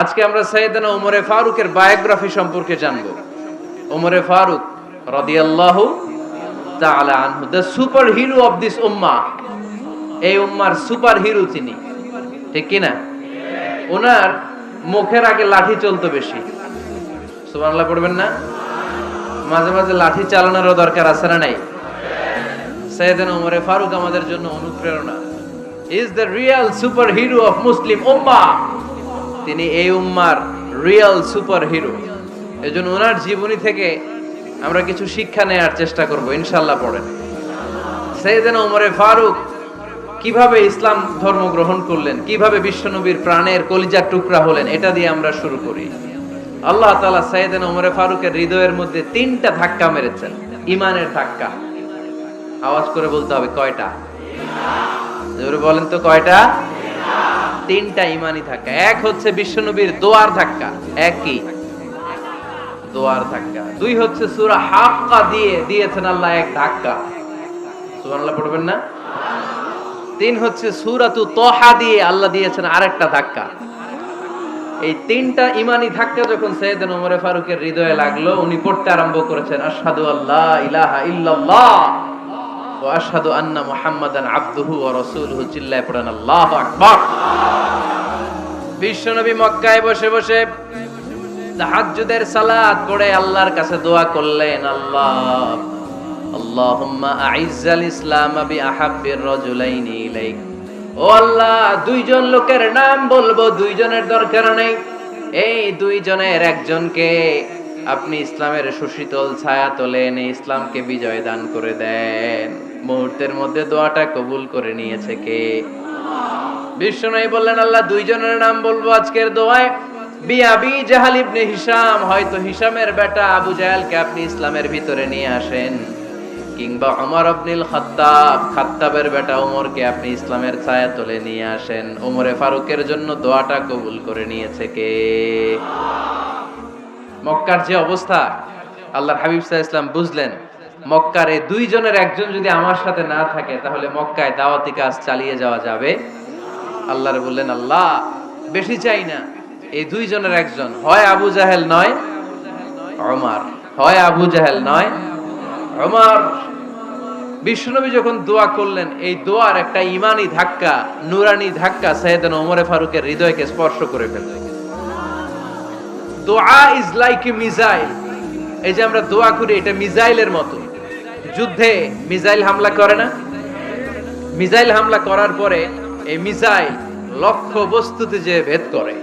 আজকে আমরা সাইয়েদনা ওমরে ফারুকের বায়োগ্রাফি সম্পর্কে জানব। ওমরে ফারুক রাদিয়াল্লাহু তাআলা আনহু, the superhero of this উম্মাহ। এই উম্মার সুপার হিরো তিনি, ঠিক কি না? ওনার মুখের আগে লাঠি চলতো বেশি। সুবহানাল্লাহ পড়বেন না? মাঝে মাঝে লাঠি চালানোরও দরকার আছে না নাই? সাইয়েদনা ওমরে ফারুক আমাদের জন্য অনুপ্রেরণা। Is the real superhero of Muslim উম্মাহ। তিনি এই উম্মার রিয়েল সুপার হিরো। এজন্য ওনার জীবনী থেকে আমরা কিছু শিক্ষা নেওয়ার চেষ্টা করব ইনশাআল্লাহ। পড়েন সাইয়েদনা ওমরে ফারুক কিভাবে ইসলাম ধর্ম গ্রহণ করলেন, কিভাবে বিশ্বনবীর প্রাণের কলিজার টুকরা হলেন, এটা দিয়ে আমরা শুরু করি। আল্লাহ তাআলা সাইয়েদনা ওমরে ফারুকের হৃদয়ের মধ্যে 3টা ধাক্কা মেরেছেন, ঈমানের ধাক্কা। আওয়াজ করে বলতে হবে কয়টা? জোরে বলেন তো কয়টা? 3টা ঈমানি ধাক্কা। এক হচ্ছে বিশ্বনবীর দোয়ার ধাক্কা, এক কি? দোয়ার ধাক্কা। 2 হচ্ছে সূরা হাক্কা দিয়ে দিয়েছেন আল্লাহ এক ধাক্কা। সুবহানাল্লাহ পড়বেন না? 3 হচ্ছে সূরাতু তাহা দিয়ে আল্লাহ দিয়েছেন আরেকটা ধাক্কা। এই 3টা ঈমানি ধাক্কা যখন সাইয়েদনা ওমরে ফারুকের হৃদয়ে লাগলো, উনি পড়তে আরম্ভ করেছেন আশহাদু আল্লা ইলাহা ইল্লাল্লাহ ওয়া আশহাদু আন্না মুহাম্মাদান আবদুহু ওয়া রাসূলুহু। চিল্লায়ে পড়েন আল্লাহু আকবার। বিশ্বনবী মক্কায় বসে বসে তাহাজ্জুদের সালাত পড়ে আল্লাহর কাছে দোয়া করলেন, আল্লাহুম্মা আইজ্জাল ইসলাম বিআহাব্বির রাজুলাইনি ইলাইক। ও আল্লাহ, 2 জন লোকের নাম বলবো, 2 জনের দরকার নেই। এই 2 জনের একজনকে আপনি ইসলামের সুশীতল ছায়া তলে এনে ইসলামকে বিজয় দান করে দেন। মুহূর্তের মধ্যে দোয়াটা কবুল করে নিয়েছে কে? বিশ্বনবী বললেন, আল্লাহ 2 জনের নাম বলবো আজকের দোয়ায়। আবি জাহাল ইবনে হিশাম, হয়তো হিশামের বেটা আবু জাহেলকে আপনি ইসলামের ভিতরে নিয়ে আসেন, কিংবা ওমর ইবনুল খাত্তাব, খাত্তাবের বেটা ওমরকে আপনি ইসলামের ছায়া তলে নিয়ে আসেন। ওমরে ফারুকের জন্য দোয়াটা কবুল করে নিয়েছে কে? মক্কার যে অবস্থা, আল্লাহর হাবিব সাল্লাল্লাহু আলাইহি ওয়াসাল্লাম বুঝলেন মক্কার এই 2 জনের একজন যদি আমার সাথে না থাকে তাহলে মক্কায় দাওয়াতি কাজ চালিয়ে যাওয়া যাবে। আল্লাহর বললেন, আল্লাহ বেশি চাই না, এই 2 জনের একজন, হয় আবু জাহেল নয় ওমর, হয় আবু জাহেল নয় ওমর। বিশ্বনবী যখন দোয়া করলেন, এই দোয়ার একটা ঈমানি ধাক্কা, নূরানি ধাক্কা সাইয়েদনা ওমরে ফারুকের হৃদয়কে স্পর্শ করে ফেলল। দোয়া ইজ লাইক এ মিসাইল। এই যে আমরা দোয়া করি, এটা মিসাইলের মতো। যুদ্ধে মিসাইল হামলা করে না? মিসাইল হামলা করার পরে এই মিসাইল লক্ষ্য বস্তুতে যে ভেদ করে,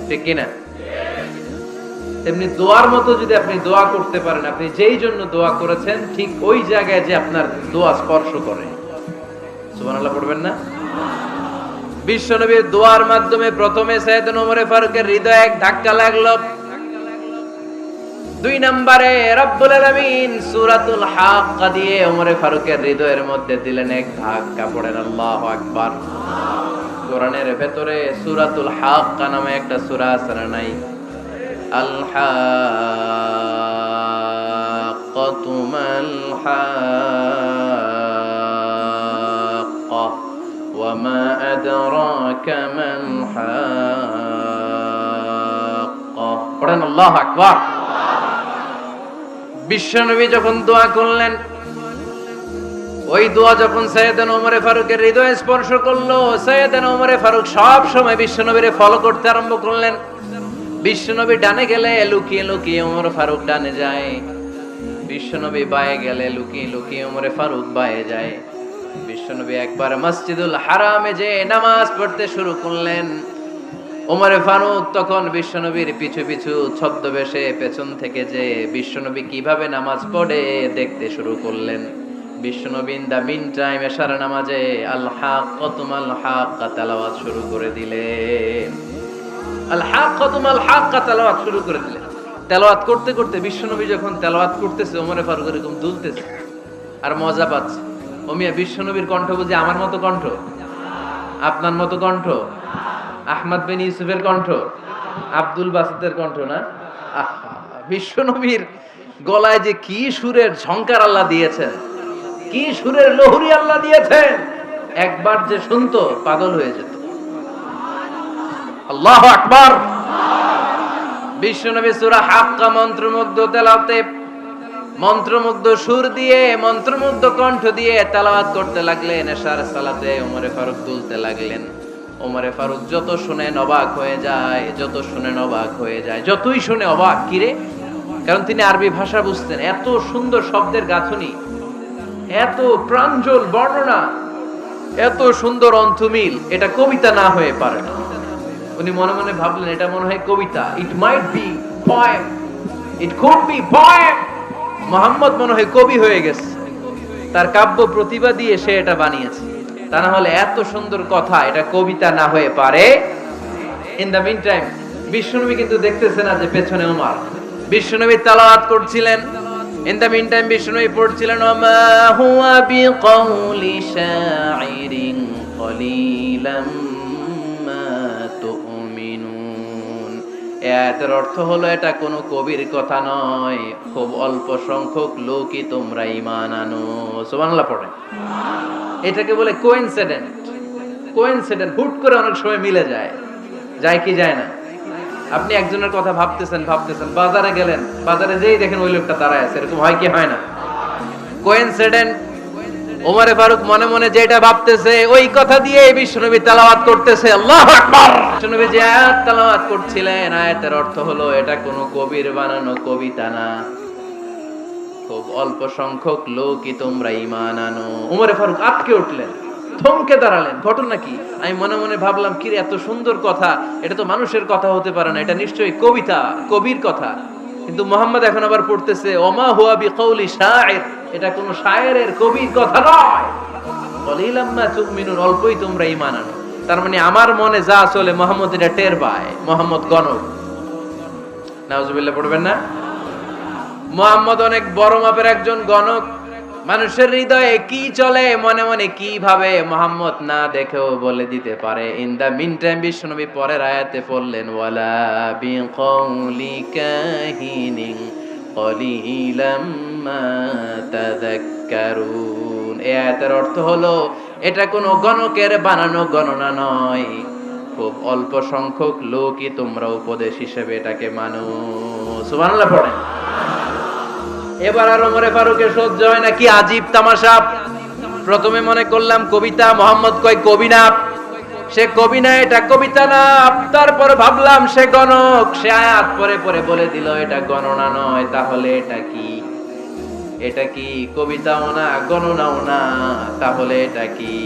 ঠিক কি না? তেমনি দোয়ার মতো যদি আপনি দোয়া করতে পারেন, আপনি যেই জন্য দোয়া করেছেন ঠিক ওই জায়গায় যে আপনার দোয়া স্পর্শ করে। সুবহানাল্লাহ পড়বেন না? বিশ্বনবীর দোয়ার মাধ্যমে প্রথমে সাইয়েদনা ওমরে ফারুকের হৃদয়ে এক ধাক্কা লাগলো। 2 নম্বরে রব্বুল আলামিন সূরাতুল হাক্কা দিয়ে ওমরে ফারুকের হৃদয়ের মধ্যে দিলেন এক ধাক্কা। পড়েন আল্লাহু আকবার। কোরআনের ভেতরে সূরাতুল হাক্কা নামে একটা সূরা আছে না নাই? আল হাক্কাতু মাল হাক্কা ওয়া মা আদরাকা মাল হাক্কা। পড়েন আল্লাহু আকবার। বিশ্বনবী যখন দোয়া করলেন, ওই দোয়া যখন সাইয়েদনা ওমরে ফারুকের হৃদয়ে স্পর্শ করলো, সাইয়েদনা ওমরে ফারুক সব সময় বিশ্বনবীরে ফলো করতে আরম্ভ করলেন। বিশ্বনবী ডানে গেলে লুকিয়ে লুকিয়ে ওমর ফারুক ডানে যায়, বিশ্বনবী বায়ে গেলে লুকিয়ে লুকিয়ে ওমরে ফারুক বায়ে যায়। বিশ্বনবী একবার মসজিদুল হারামে যে নামাজ পড়তে শুরু করলেন, ওমরে ফারুক তখন বিশ্বনবীর পিছু পিছু ছদ্মবেশে পেছন থেকে যে বিশ্বনবী কিভাবে নামাজ পড়ে দেখতে শুরু করলেন। বিশ্বনবী ইন দা মিন টাইম এশার নামাজে আল হাক্কাতু মাল হাক্কা তেলাওয়াত শুরু করে দিলেন। আল হাক্কাতু মাল হাক্কা তেলাওয়াত শুরু করে দিলেন। তেলাওয়াত করতে করতে বিশ্বনবী যখন তেলাওয়াত করতেছে, ওমরে ফারুক এরকম দুলতেছে আর মজা পাচ্ছে। ও মিয়া, বিশ্বনবীর কণ্ঠ বুঝি আমার মতো কণ্ঠ, আপনার মতো কণ্ঠ, আহমদ বিন ইউসুফের কণ্ঠ, আব্দুল বাসিতের কণ্ঠ না? বিশ্বনবীর গলায় যে কি সুরের ঝংকার আল্লাহ দিয়েছেন, কি সুরের লহরী আল্লাহ দিয়েছেন, একবার যে শুনতো পাগল হয়ে যেত। আল্লাহু আকবার। বিশ্বনবী সূরা হাক্কা মন্ত্রমুগ্ধ তেলাওয়াতে, মন্ত্রমুগ্ধ সুর দিয়ে, মন্ত্রমুগ্ধ কণ্ঠ দিয়ে তেলাওয়াত করতে লাগলেন। এশার সালাতে ওমরে ফারুক তুলতে লাগলেন। ওমরে ফারুক যত শুনেন অবাক হয়ে যায়, যত শুনেন অবাক হয়ে যায়, যতই শুনে অবাক। কিরে? কারণ তিনি আরবি ভাষা বুঝতেন। এত সুন্দর শব্দের গাঁথনি, এত প্রাঞ্জল বর্ণনা, এত সুন্দর অন্থমিল, এটা কবিতা না হয়ে পারে না। উনি মনে মনে ভাবলেন এটা মনে হয় কবিতা। It might be poem, it could be poem. Muhammad মনে হয় কবি হয়ে গেছে, তার কাব্য প্রতিভা দিয়ে সে এটা বানিয়েছে। তা না হলে এত সুন্দর কথা এটা কবিতা না হয়ে পারে। ইন দ্য মিন টাইম বিশ্বনবী কিন্তু দেখতেছে না যে পেছনে ওমর। বিশ্বনবী তেলাওয়াত করছিলেন। ইন দ্য মিন টাইম বিশ্বনবী পড়ছিলেন ওমা হুয়া বিকাউলি শাইরিন কলিলাম মা তুমিনুন। এর অর্থ হলো এটা কোনো কবির কথা নয়, খুব অল্প সংখ্যক লোকই তোমরা ঈমান আনো। সুবহানাল্লাহ পড়েন। এটাকে বলে কোইন্সিডেন্ট। কোইন্সিডেন্ট হুট করে অনেক সময় মিলে যায়, যায় কি যায় না? আপনি একজনের কথা ভাবতেছেন, বাজারে গেলেন, বাজারে যেই দেখেন ওই লোকটা দাঁড়ায় আছে, এরকম হয় কি হয় না? কোইন্সিডেন্ট। ওমরে ফারুক মনে মনে যেটা ভাবতেছে ওই কথা দিয়ে বিশ্বনবী তেলাওয়াত করতেছে। আল্লাহু আকবার। বিশ্বনবী যে আয়াত তেলাওয়াত করছিলেন, আয়াতের অর্থ হলো এটা কোনো কবির বানানো কবিতা না, খুব অল্প সংখ্যক লোকই তোমরা ঈমান আনো। ওমরে ফারুক আটকে উঠলেন, থমকে দাঁড়ালেন। ঘটনা কি? আমি মনে মনে ভাবলাম কি রে, এত সুন্দর কথা, এটা তো মানুষের কথা হতে পারে না, এটা নিশ্চয়ই কবিতা, কবির কথা। কিন্তু মুহাম্মদ এখন আবার পড়তেছে ওমা হুয়া বিকাউলি শাইর, এটা কোন শায়েরের, কবির কথা নয়। কলিলাম মা তুমিনুন, অল্পই তোমরা ঈমান আনো। তার মানে আমার মনে যা চলে মুহাম্মদ এটা টের পায়। মুহাম্মদ গণক। নাউজুবিল্লাহ পড়বেন না? মুহাম্মদ অনেক বড় মাপের একজন গণক। মানুষের হৃদয়ে কি চলে, মনে মনে কি ভাবে, মুহাম্মদ না দেখেও বলে দিতে পারে। ইন দা মিন টাইম বিশ্বনবী পরের আয়াতে পড়লেন ওয়ালা বিকাউলি কাহিনিন কলিলাম মা তাযাক্কারুন। এই আয়াতের অর্থ হলো এটা কোনো গণকের বানানো গণনা নয়, খুব অল্প সংখ্যক লোকই তোমরা উপদেশ হিসেবে এটাকে মানো। সুবহানাল্লাহ পড়েন। এবার আর ওমরে ফারুকের সহ্য হয় না, কি আজীব তামাশা। প্রথমে মনে করলাম কবিতা, মুহাম্মদ কয় কবি না, সে কবি না, এটা কবিতা না। তারপর ভাবলাম সে গণক, সে আয়াত পরে পরে বলে দিল এটা গণনা নয়, তাহলে এটা কি? এটা কি কবিতাও না, গণনাও না, তাহলে এটা কি?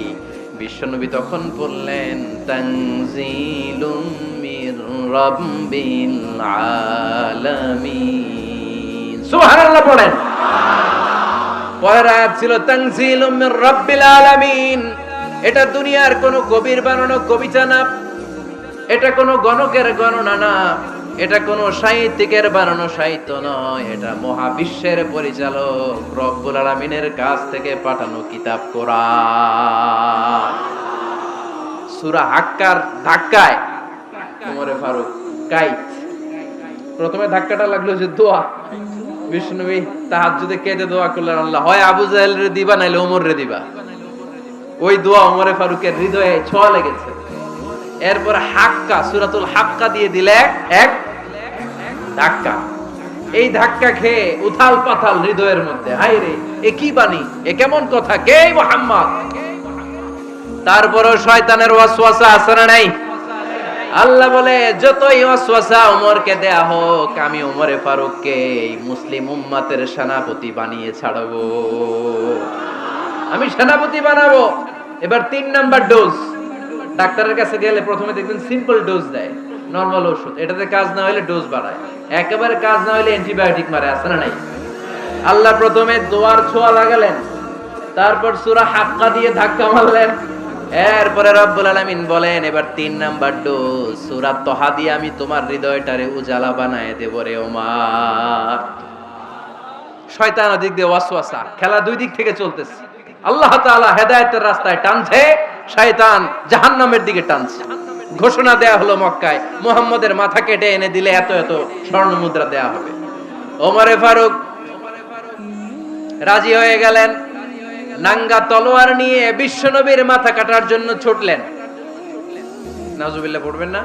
বিশ্বনবী তখন বললেন তানজিলুম মির রাব্বিল আলামিন। সুবহানাল্লাহ পড়েন। পরের আয়াত ছিল তানজিলুম মির রাব্বিল আলামিন। এটা দুনিয়ার কোন কবির বানানো কবিতা না, এটা কোন গণকের গণনা না, এটা কোন সাহিত্যিকের বানানো সাহিত্য নয়, এটা মহাবিশ্বের পরিচালক রব্বুল আলামিনের কাছ থেকে পাঠানো কিতাব কোরআন। সূরা হাক্কার ধাক্কায় ওমরে ফারুক কাইত। প্রথমে ধাক্কাটা লাগলো যে দোয়া। বিষ্ণুবী তাহাজ্জুদে কেঁদে দোয়া করলেন, আল্লাহ হয় আবু জাহেল রে দিবা, নাইলে ওমর রে দিবা। ওই দোয়া ওমরে ফারুকের হৃদয়ে ছোঁয়া লেগেছে। এরপর হাক্কা, সূরাতুল হাক্কা দিয়ে দিলে এক ধাক্কা। এই ধাক্কা খেয়ে উথাল পাথাল হৃদয়ের মধ্যে, হায় রে এ কি বাণী, এ কেমন কথা, কে মুহাম্মদ? তারপরও শয়তানের ওয়াসওয়াসা আছে না নাই? আল্লাহ বলে যতই ওয়াসওয়াসা ওমরকে দেয়া হোক, আমি ওমরে ফারুককে মুসলিম উম্মতের সেনাপতি বানিয়ে ছাড়বো, আমি সেনাপতি বানাবো। এবার 3 নাম্বার ডোজ। ডাক্তারের কাছে গেলে প্রথমে দেখবেন সিম্পল ডোজ দেয়, নরমাল ওষুধ। এটাতে কাজ না হলে ডোজ বাড়ায়, একেবারে কাজ না হলে অ্যান্টিবায়োটিক মারে, আছে না নাই? আল্লাহ প্রথমে দোয়ার ছোঁয়া লাগালেন, তারপর সূরা হাক্কা দিয়ে ধাক্কা মারলেন। এরপরে রব্বুল আলামিন বলেন এবার 3 নাম্বার ডোজ, সূরা তহা দিয়ে আমি তোমার হৃদয়টারে উজালা বানায় দেব রে ওমর। শয়তান ওদিক দিয়ে ওয়াসওয়াসা, খেলা দুই দিক থেকে চলতেছে। আল্লাহ তাআলা হেদায়েতের রাস্তায় টানছে, শয়তান জাহান্নামের দিকে টানছে। ঘোষণা দেয়া হলো মক্কায়, মুহাম্মদের মাথা কেটে এনে দিলে এত এত স্বর্ণ মুদ্রা দেয়া হবে। ওমরে ফারুক রাজি হয়ে গেলেন। নাঙ্গা তলোয়ার নিয়ে বিশ্বনবীর মাথা কাটার জন্য ছুটলেন। নাউজুবিল্লাহ পড়বেন না?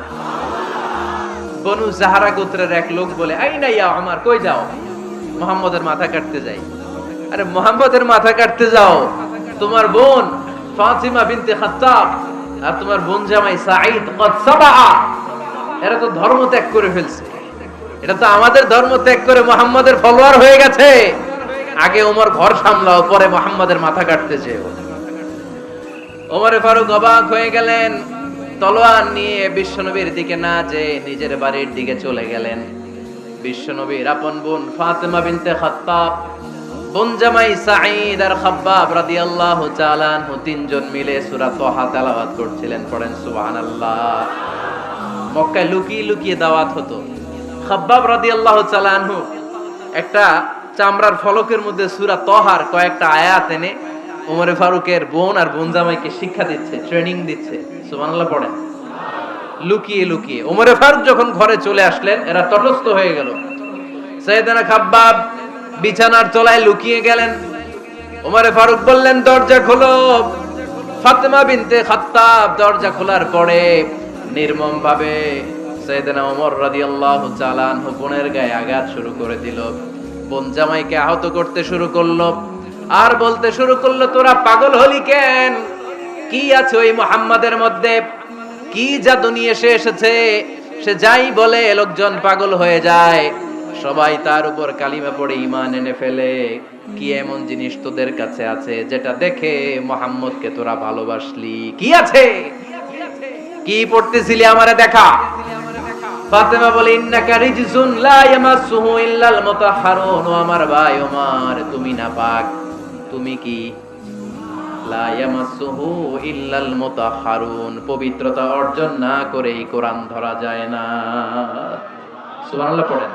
বনু জাহারা গোত্রের এক লোক বলে, আইনা ইয়া আমার, কই যাও? মুহাম্মদের মাথা কাটতে যাই। আরে মুহাম্মদের মাথা কাটতে যাও? তোমার বোন ফাতিমা বিনতে খাত্তাব আর তোমার বোন জামাই সাঈদ কদ সাবাআ, এরা তো ধর্ম ত্যাগ করে ফেলছে। এটা তো আমাদের ধর্ম ত্যাগ করে মুহাম্মদের ফলোয়ার হয়ে গেছে। আগে ওমর ঘর সামলাও, পরে মুহাম্মদের মাথা কাটতে যেও। ওমরে ফারুক অবাক হয়ে গেলেন। তলোয়ার নিয়ে বিশ্বনবীর দিকে না যেয়ে নিজের বাড়ির দিকে চলে গেলেন। বিশ্বনবীর আপন বোন ফাতিমা বিনতে খাত্তাব, বোন জামাই সাঈদ আর খাব্বাব রাদিয়াল্লাহু তাআলা আনহু তিনজন মিলে সূরা তাহা তেলাওয়াত করছিলেন। পড়েন সুবহানাল্লাহ। মক্কায় লুকিয়ে লুকিয়ে দাওয়াত হতো। খাব্বাব রাদিয়াল্লাহু তাআলা আনহু একটা চামড়ার ফলকের মধ্যে সূরা তাহার কয়েকটা আয়াত এনে ওমরে ফারুকের বোন আর বোন জামাইকে শিক্ষা দিচ্ছে, ট্রেনিং দিচ্ছে। সুবহানাল্লাহ পড়েন। লুকিয়ে লুকিয়ে ওমরে ফারুক যখন ঘরে চলে আসলেন, এরা তটস্থ হয়ে গেল। সাইয়েদনা খাব্বাব বিছানার তলায় লুকিয়ে গেলেন। ওমরে ফারুক বললেন, দরজা খোলো। ফাতিমা বিনতে খাত্তাব দরজা খোলার পরে নির্মম ভাবে সাইয়েদনা ওমর রাদিয়াল্লাহু তাআলা আনহু বোনের গায়ে আঘাত শুরু করে দিল। বোন জামাইকে আহত করতে শুরু করলো আর বলতে শুরু করলো, তোরা পাগল হলি কেন? কি আছে ওই মুহাম্মাদের মধ্যে? কি জাদু নিয়ে সে এসেছে? সে যাই বলে লোকজন পাগল হয়ে যায়, সবাই তার উপর কালিমা পড়ে ঈমান এনে ফেলে। কি এমন জিনিস তোদের কাছে আছে যেটা দেখে মুহাম্মদকে তোরা ভালোবাসলি? কি আছে? কি পড়তেছিলি আমারে দেখা। ফাতেমা বলে, ইন্নাকা রিজসুন লা ইয়ামাসসুহু ইল্লাল মুতাহহারুন। ও আমার ভাই ওমর, তুমি নাপাক। তুমি কি? লা ইয়ামাসসুহু ইল্লাল মুতাহহারুন, পবিত্রতা অর্জন না করে এই কোরআন ধরা যায় না। সুবহানাল্লাহ পড়েন।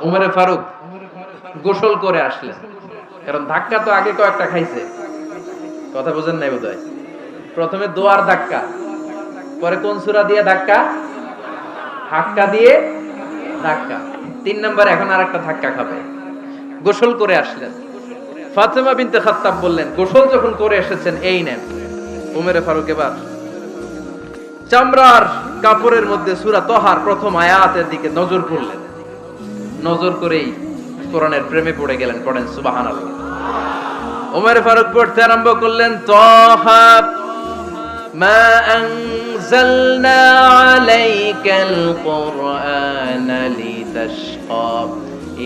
ওমরে ফারুক গোসল করে আসলেন, কারণ ধাক্কা তো আগে কয়েকটা খাইছে। কথা বুঝেন নাই বোধহয়। প্রথমে দোয়ার ধাক্কা, পরে কোন সূরা দিয়ে ধাক্কা? হাক্কা দিয়ে ধাক্কা। 3 নাম্বার এখন আরেকটা ধাক্কা খাবে। গোসল করে আসলেন। ফাতিমা বিনতে খাত্তাব বললেন, গোসল যখন করে এসেছেন, এই নেন। ওমরে ফারুক এবার চামড়ার কাপড়ের মধ্যে সূরা তাহার প্রথম আয়াতের দিকে নজর করলেন। নজর করেই কোরআনের প্রেমে পড়ে গেলেন। পড়েন সুবহানাল্লাহ। ওমরে ফারুক পড়তে আরম্ভ করলেন, তাহা মা আনজালনা আলাইকাল কুরআনা লিতাশকা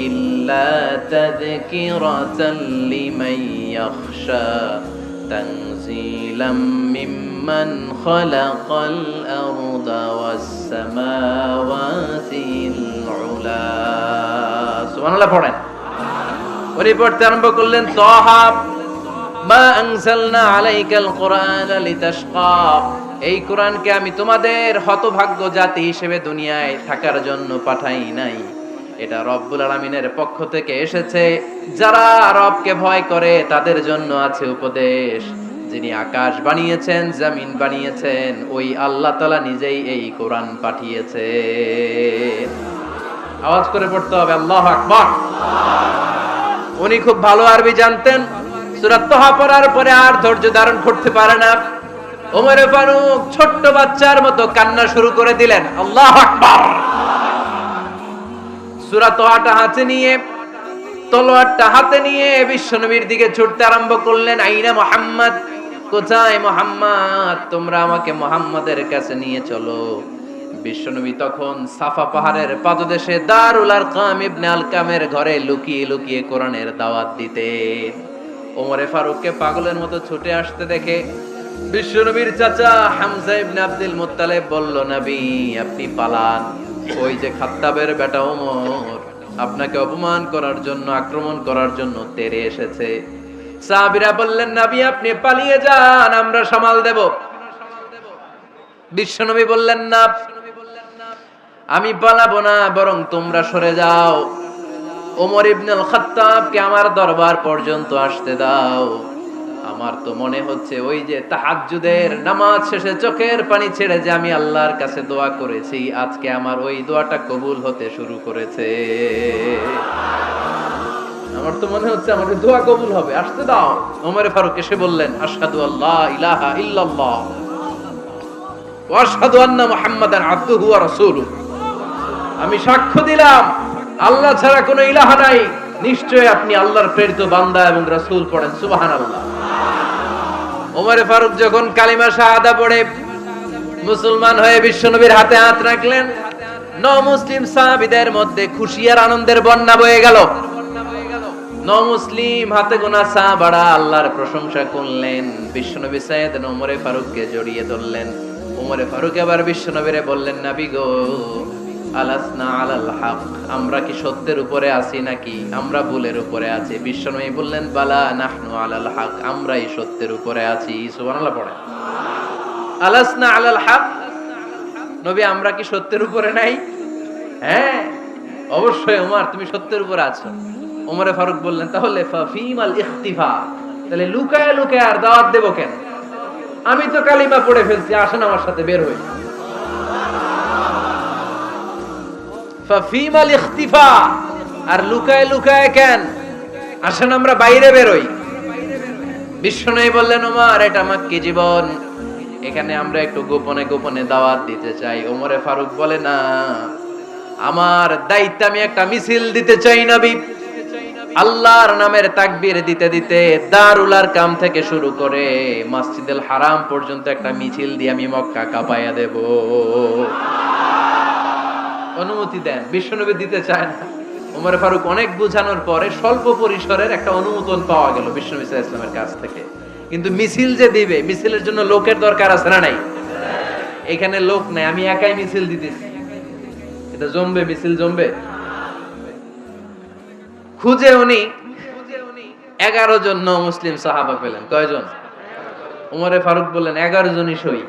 ইল্লা তাযকিরাতাল লিমান ইয়াখশা তানজিলাম মিম্মান খালাকাল আরদা ওয়াস সামাওয়াতিল উলা। সুবহানাল্লাহ পড়েন। ওরে পড়তে আরম্ভ করলেন, তাহা মা আনজালনা আলাইকাল কুরআনা লিতাশকা, এই কোরআনকে আমি তোমাদের হতভাগ্য জাতি হিসেবে দুনিয়ায় থাকার জন্য পাঠাই নাই। এটা রব্বুল আলামিনের পক্ষ থেকে এসেছে। যারা রবকে ভয় করে তাদের জন্য আছে উপদেশ। যিনি আকাশ বানিয়েছেন, জমিন বানিয়েছেন, ওই আল্লাহ তাআলা নিজেই এই কোরআন পাঠিয়েছে। আওয়াজ করে পড়তে হবে, আল্লাহু আকবার। উনি খুব ভালো আরবি জানতেন। সূরা তাহা পড়ার পরে আর ধৈর্য ধারণ করতে পারে না। ওমরে ফারুক ছোট্ট বাচ্চার মতো কান্না শুরু করে দিলেন। আল্লাহু আকবার। সূরা তাহাটা হাতে নিয়ে, তলোয়ারটা হাতে নিয়ে বিশ্বনবীর দিকে ছুটতে আরম্ভ করলেন। আইনা মুহাম্মদ, কোথায় মুহাম্মদ? তোমরা আমাকে মুহাম্মাদের কাছে নিয়ে চলো। বিশ্বনবী তখন সাফা পাহাড়ের পাদদেশে দারুল আরকাম ইবনে আলকামের ঘরে লুকিয়ে লুকিয়ে কোরআনের দাওয়াত দিতে। ওমরে ফারুককে পাগলের মতো ছুটে আসতে দেখে বিশ্বনবীর চাচা হামজা ইবনে আব্দুল মুত্তালিব বলল, নবী আপনি পালান। ওই যে খাত্তাবের বেটা ওমর আপনাকে অপমান করার জন্য, আক্রমণ করার জন্য তেড়ে এসেছে। সাহাবীরা বললেন, নবী আপনি পালিয়ে যান, আমরা সামাল দেব। বিশ্বনবী বললেন, না আমি পালাবো না, বরং তোমরা সরে যাও। ওমর ইবনে আল খাত্তাবকে আমার দরবার পর্যন্ত আসতে দাও। আমার তো মনে হচ্ছে ওই যে তাহাজ্জুদের নামাজ শেষে চোখের পানি ছেড়ে যে আমি আল্লাহর কাছে দোয়া করেছি, আজকে আমার ওই দোয়াটা কবুল হতে শুরু করেছে। আমার তো মনে হচ্ছে আমার দোয়া কবুল হবে, আসতে দাও। ওমর ফারুক এসে বললেন, আশহাদু আল্লা ইলাহা ইল্লাল্লাহ ওয়া আশহাদু আন্না মুহাম্মাদান আবদুহু ওয়া রাসূলুহু। আমি সাক্ষ্য দিলাম আল্লাহ ছাড়া কোনো ইলাহা নাই, নিশ্চয় আপনি আল্লাহর প্রেরিত বান্দা এবং রাসূল। পড়েন সুবহানাল্লাহ। ওমর ফারুক যখন কালিমা শাহাদা পড়ে মুসলমান হয়ে বিশ্বনবীর হাতে হাত রাখলেন, মুসলিম সাহাবীদের মধ্যে খুশি আর আনন্দের বন্যা বয়ে গেল। মুসলিম হাতে গোনা সাহাবারা আল্লাহর প্রশংসা করলেন। বিশ্বনবী সাইয়েদনা ওমর ফারুককে জড়িয়ে ধরলেন। ওমর ফারুক এবার বিশ্বনবীরে বললেন, নবী গো, আলাসনা আলাল হক, আমরা কি সত্যের উপরে আছি নাকি আমরা ভুলের উপরে আছি? বিশ্বনবী বললেন, বালা নাহনু আলাল হক, আমরাই সত্যের উপরে আছি। সুবহানাল্লাহ পড়েন। আলাসনা আলাল হক, নবী আমরা কি সত্যের উপরে নাই? হ্যাঁ অবশ্যই ওমর, তুমি সত্যের উপরে আছো। ওমরে ফারুক বললেন, তাহলে ফাফিমাল ইখতিফা, তাহলে লুকায় লুকায় আর দাওয়াত দেব কেন? আমি তো কালিমা পড়ে ফেলছি, আসেন আমার সাথে বের হই। ফাফিমাল ইখতিফা, আর লুকায় লুকায় কেন? আসেন আমরা বাইরে বের হই। বিশ্বনবী বললেন, ওমর এটা মাক্কি জীবন, এখানে আমরা একটু গোপনে গোপনে দাওয়াত দিতে চাই। ওমরে ফারুক বলে, না, আমার দায়িত্ব, আমি একটা মিছিল দিতে চাই নবী। আল্লাহর নামের তাকবীর দিতে দিতে দারুল আরকাম থেকে শুরু করে মসজিদুল হারাম পর্যন্ত একটা মিছিল দিয়ে আমি মক্কা কাঁপাইয়া দেব। অনুমতি দেন। বিশ্বনবী দিতে চায় না। ওমর ফারুক অনেক বুঝানোর পরে স্বল্প পরিসরের একটা অনুমোদন পাওয়া গেল বিশ্বনবী সাল্লাল্লাহু আলাইহি ওয়াসাল্লামের কাছ থেকে। কিন্তু মিছিল যে দিবে, মিছিলের জন্য লোকের দরকার আছে না নাই? এখানে লোক নাই, আমি একাই মিছিল দিতেছি, এটা জমবে, মিছিল জমবে। খুঁজে উনি 11 জন মুসলিম সাহাবা পেলেন। কয়জন? ওমরে ফারুক বললেন, 11 জনই সই।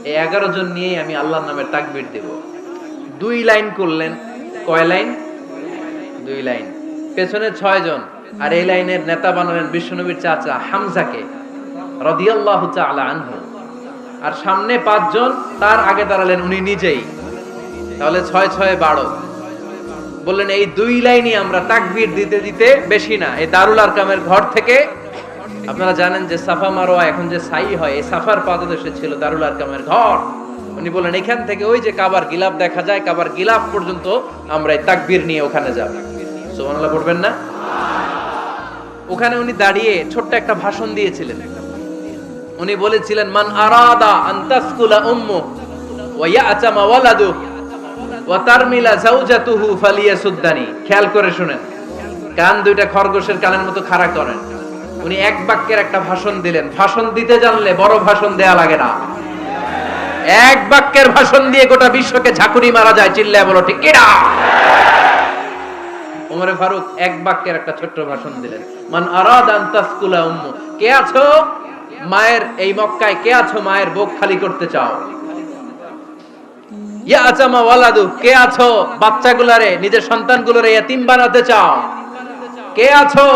এই 11 জন নিয়েই আমি আল্লাহর নামে তাকবীর দেব। 2 লাইন করলেন। কয় লাইন? 2 লাইন। পেছনে 6 জন, আর এই লাইনের নেতা বানালেন বিশ্বনবীর চাচা হামজাকে রাদিয়াল্লাহু তাআলা আনহু। আর সামনে 5 জন, তার আগে দাঁড়ালেন উনি নিজেই। তাহলে 6 6 12। বললেন, এই 2 লাইনই আমরা তাকবীর দিতে দিতে, বেশি না, এই দারুল আরকামের ঘর থেকে, আপনারা জানেন যে সাফা মারওয়া এখন যে সাই হয়, এই সাফার পাদদেশে ছিল দারুল আরকামের ঘর। উনি বললেন, এখান থেকে ওই যে কাবার গিলাফ দেখা যায়, কাবার গিলাফ পর্যন্ত আমরা এই তাকবীর নিয়ে ওখানে যাব। সুবহানাল্লাহ পড়বেন না? ওখানে উনি দাঁড়িয়ে ছোট্ট একটা ভাষণ দিয়েছিলেন। উনি বলেছিলেন, মান আরাদা আন তাসকুলা উম্মু ওয়া ইয়াতামা ওয়ালাদু ওয়া তারমিলা যাওজাতুহু ফালিয়াসুদ্দানি। খেয়াল করে শুনেন, কান দুইটা খরগোশের কানের মতো খাড়া করেন। উনি এক বাক্যের একটা ভাষণ দিলেন। ভাষণ দিতে জানলে বড় ভাষণ দেয়া লাগে না। এক বাক্যের ভাষণ দিয়ে গোটা বিশ্বকে ঝাঁকুনি মারা যায়। চিল্লায় বলো ঠিক কিনা? ওমরে ফারুক এক বাক্যের একটা ছোট্ট ভাষণ দিলেন। মান আরাদা আন তাসকুলা উম্মু, কে আছো মায়ের এই মক্কায়, কে আছো মায়ের বুক খালি করতে চাও? ইয়াতামা ওয়ালাদু, কে আছো বাচ্চাগুলারে, নিজের সন্তানগুলোরে ইয়াতিম বানাতে চাও? কে আছো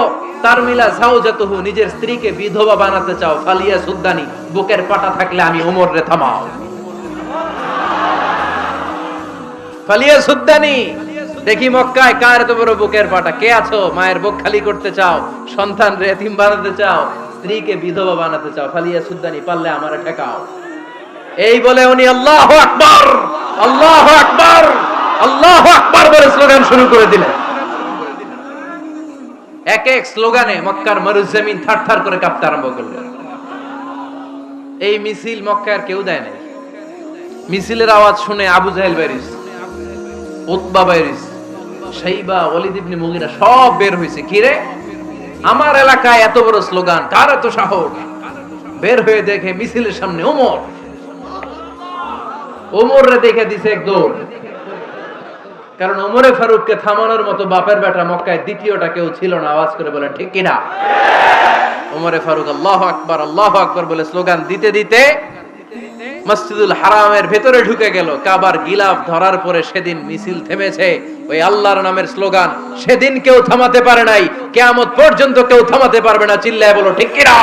তারমিলা যাওজাতুহু, নিজের স্ত্রীকে বিধবা বানাতে চাও? ফালিয়াসুদ্দানি, বুকের পাটা থাকলে আমি ওমর রে থামাও। ফালিয়াসুদ্দানি, দেখি মক্কায় কার এত বড় বুকের পাটা। কে আছো মায়ের বুক খালি করতে চাও, সন্তান রে এতিম বানাতে চাও, স্ত্রীকে বিধবা বানাতে চাও? ফালিয়াসুদ্দানি, পারলে আমারে ঠেকাও। এই বলে উনি আল্লাহু আকবার, আল্লাহু আকবার, আল্লাহু আকবার বলে স্লোগান শুরু করে দিলেন। এক এক স্লোগানে মক্কার মরুজমিন থারথার করে কাঁপতে আরম্ভ করলো। এই মিছিল মক্কার কেউ দেয় নাই। মিছিলের আওয়াজ শুনে আবু জাহেল বাইরিস, উতবা বাইরিস, শাইবা, ওয়ালিদ ইবনে মুগিরা সব বের হয়েছে। কি রে, আমার এলাকায় এত বড় স্লোগান, কার এত সাহস? বের হয়ে দেখে মিছিলের সামনে ওমর। ওমর রে দেখে দিছে এক দৌড়। কারণ ওমরে ফারুককে থামানোর মতো বাপের বেটা মক্কায় দ্বিতীয়টা কেউ ছিল না। আওয়াজ করে বলেন ঠিক কিনা? ওমরে ফারুক আল্লাহু আকবার, আল্লাহু আকবার বলে স্লোগান দিতে দিতে মসজিদুল হারামের ভেতরে ঢুকে গেল। কাবার গিলাফ ধরার পরে সেদিন মিছিল থেমেছে। ওই আল্লাহর নামের স্লোগান সেদিন কেউ থামাতে পারে নাই, কিয়ামত পর্যন্ত কেউ থামাতে পারবে না। চিল্লায় বলো ঠিক কিনা?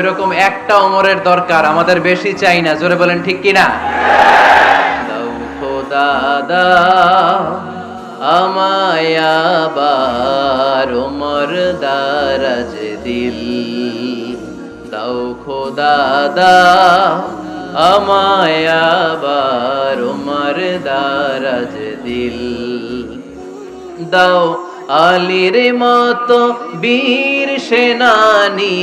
ওইরকম একটা ওমরের দরকার, আমাদের বেশি চাই না। জোরে বলেন ঠিক কিনা? দাও খোদা দাও আমায় আবার ওমর দারাজ দিল, দাও খোদা দাও আমায় আবার ওমর দারাজ দিল, দাও আলীর মতো বীর সেনানি,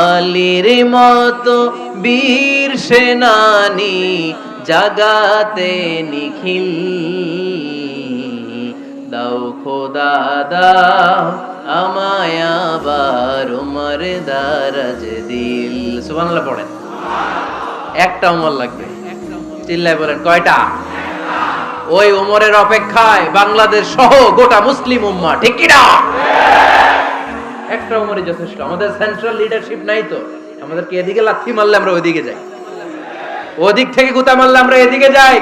আলীর মতো বীর সেনানি জাগাতে নিখিল, দাও খোদা দাও আমায় আবার ওমর দারাজ দিল। সুবহানাল্লাহ পড়েন। একটা ওমর লাগবে, চিল্লায় বলেন কয়টা? ওই ওমরের অপেক্ষায় বাংলাদেশ সহ গোটা মুসলিম উম্মাহ, ঠিক কি না? একটা ওমরই যথেষ্ট। আমাদের সেন্ট্রাল লিডারশিপ নাই তো, আমাদেরকে এদিকে লাথি মারলে আমরা ওইদিকে যাই, ওদিক থেকে গুতা মারলে আমরা এদিকে যাই।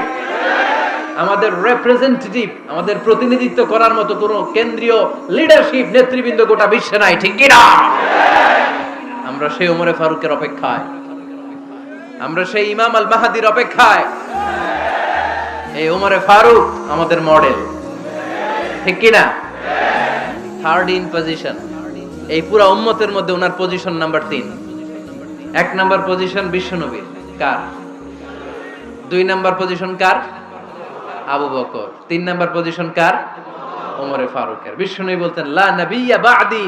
আমাদের রিপ্রেজেন্টেটিভ, আমাদের প্রতিনিধিত্ব করার মতো কোনো কেন্দ্রীয় লিডারশিপ নেতৃবৃন্দ গোটা বিশ্বে নাই, ঠিক কি না? আমরা সেই ওমরে ফারুকের অপেক্ষায়, আমরা সেই ইমাম আল মাহদির অপেক্ষায়। এই ওমরে ফারুক আমাদের মডেল, ঠিক কি না? থার্ড ইন পজিশন এই পুরা উম্মতের মধ্যে ওনার পজিশন নাম্বার 3। 1 নাম্বার পজিশন বিশ্বনবীর, কার? 2 নাম্বার পজিশন কার? আবু বকর। 3 নাম্বার পজিশন কার? ওমরে ফারুকের। বিশ্বনবী বলতেন লা নবিয়্যা বা'দি,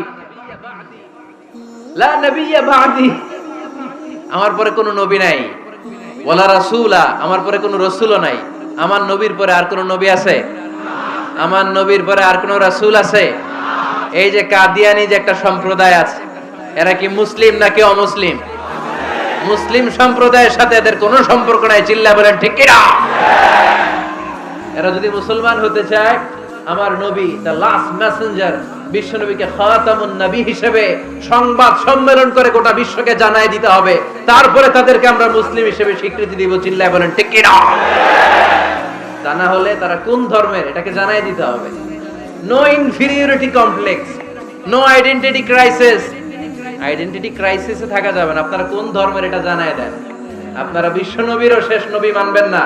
লা নবিয়্যা বা'দি, আমার পরে কোনো নবী নাই, ওয়ালা রাসূলা, আমার পরে কোনো রাসূলও নাই। আমার নবীর পরে আর কোনো নবী আছে? আমার নবীর পরে আর কোনো রাসূল আছে? এই যে কাদিয়ানি যে একটা সম্প্রদায় আছে, এরা কি মুসলিম নাকি অমুসলিম? মুসলিম সম্প্রদায়ের সাথে এদের কোনো সম্পর্ক নাই, চিল্লা বলেন ঠিক কি না? এরা যদি মুসলমান হতে চায়, আমার নবী দ্য লাস্ট মেসেঞ্জার বিশ্ব নবীকে খাতামুন নবী হিসেবে সংবাদ সম্মেলন করে গোটা বিশ্বকে জানাই দিতে হবে, তারপরে তাদেরকে আমরা মুসলিম হিসেবে স্বীকৃতি দিব, চিল্লায় বলেন ঠিক কি না? তা না হলে তারা কোন ধর্মের এটাকে জানাই দিতে হবে। No inferiority complex, no identity crisis. Identity ক্রাইসিসে থাকা যাবে না। আপনারা কোন ধর্মের এটা জানাই দেন। আপনারা বিশ্ব নবীরও শেষ নবী মানবেন না,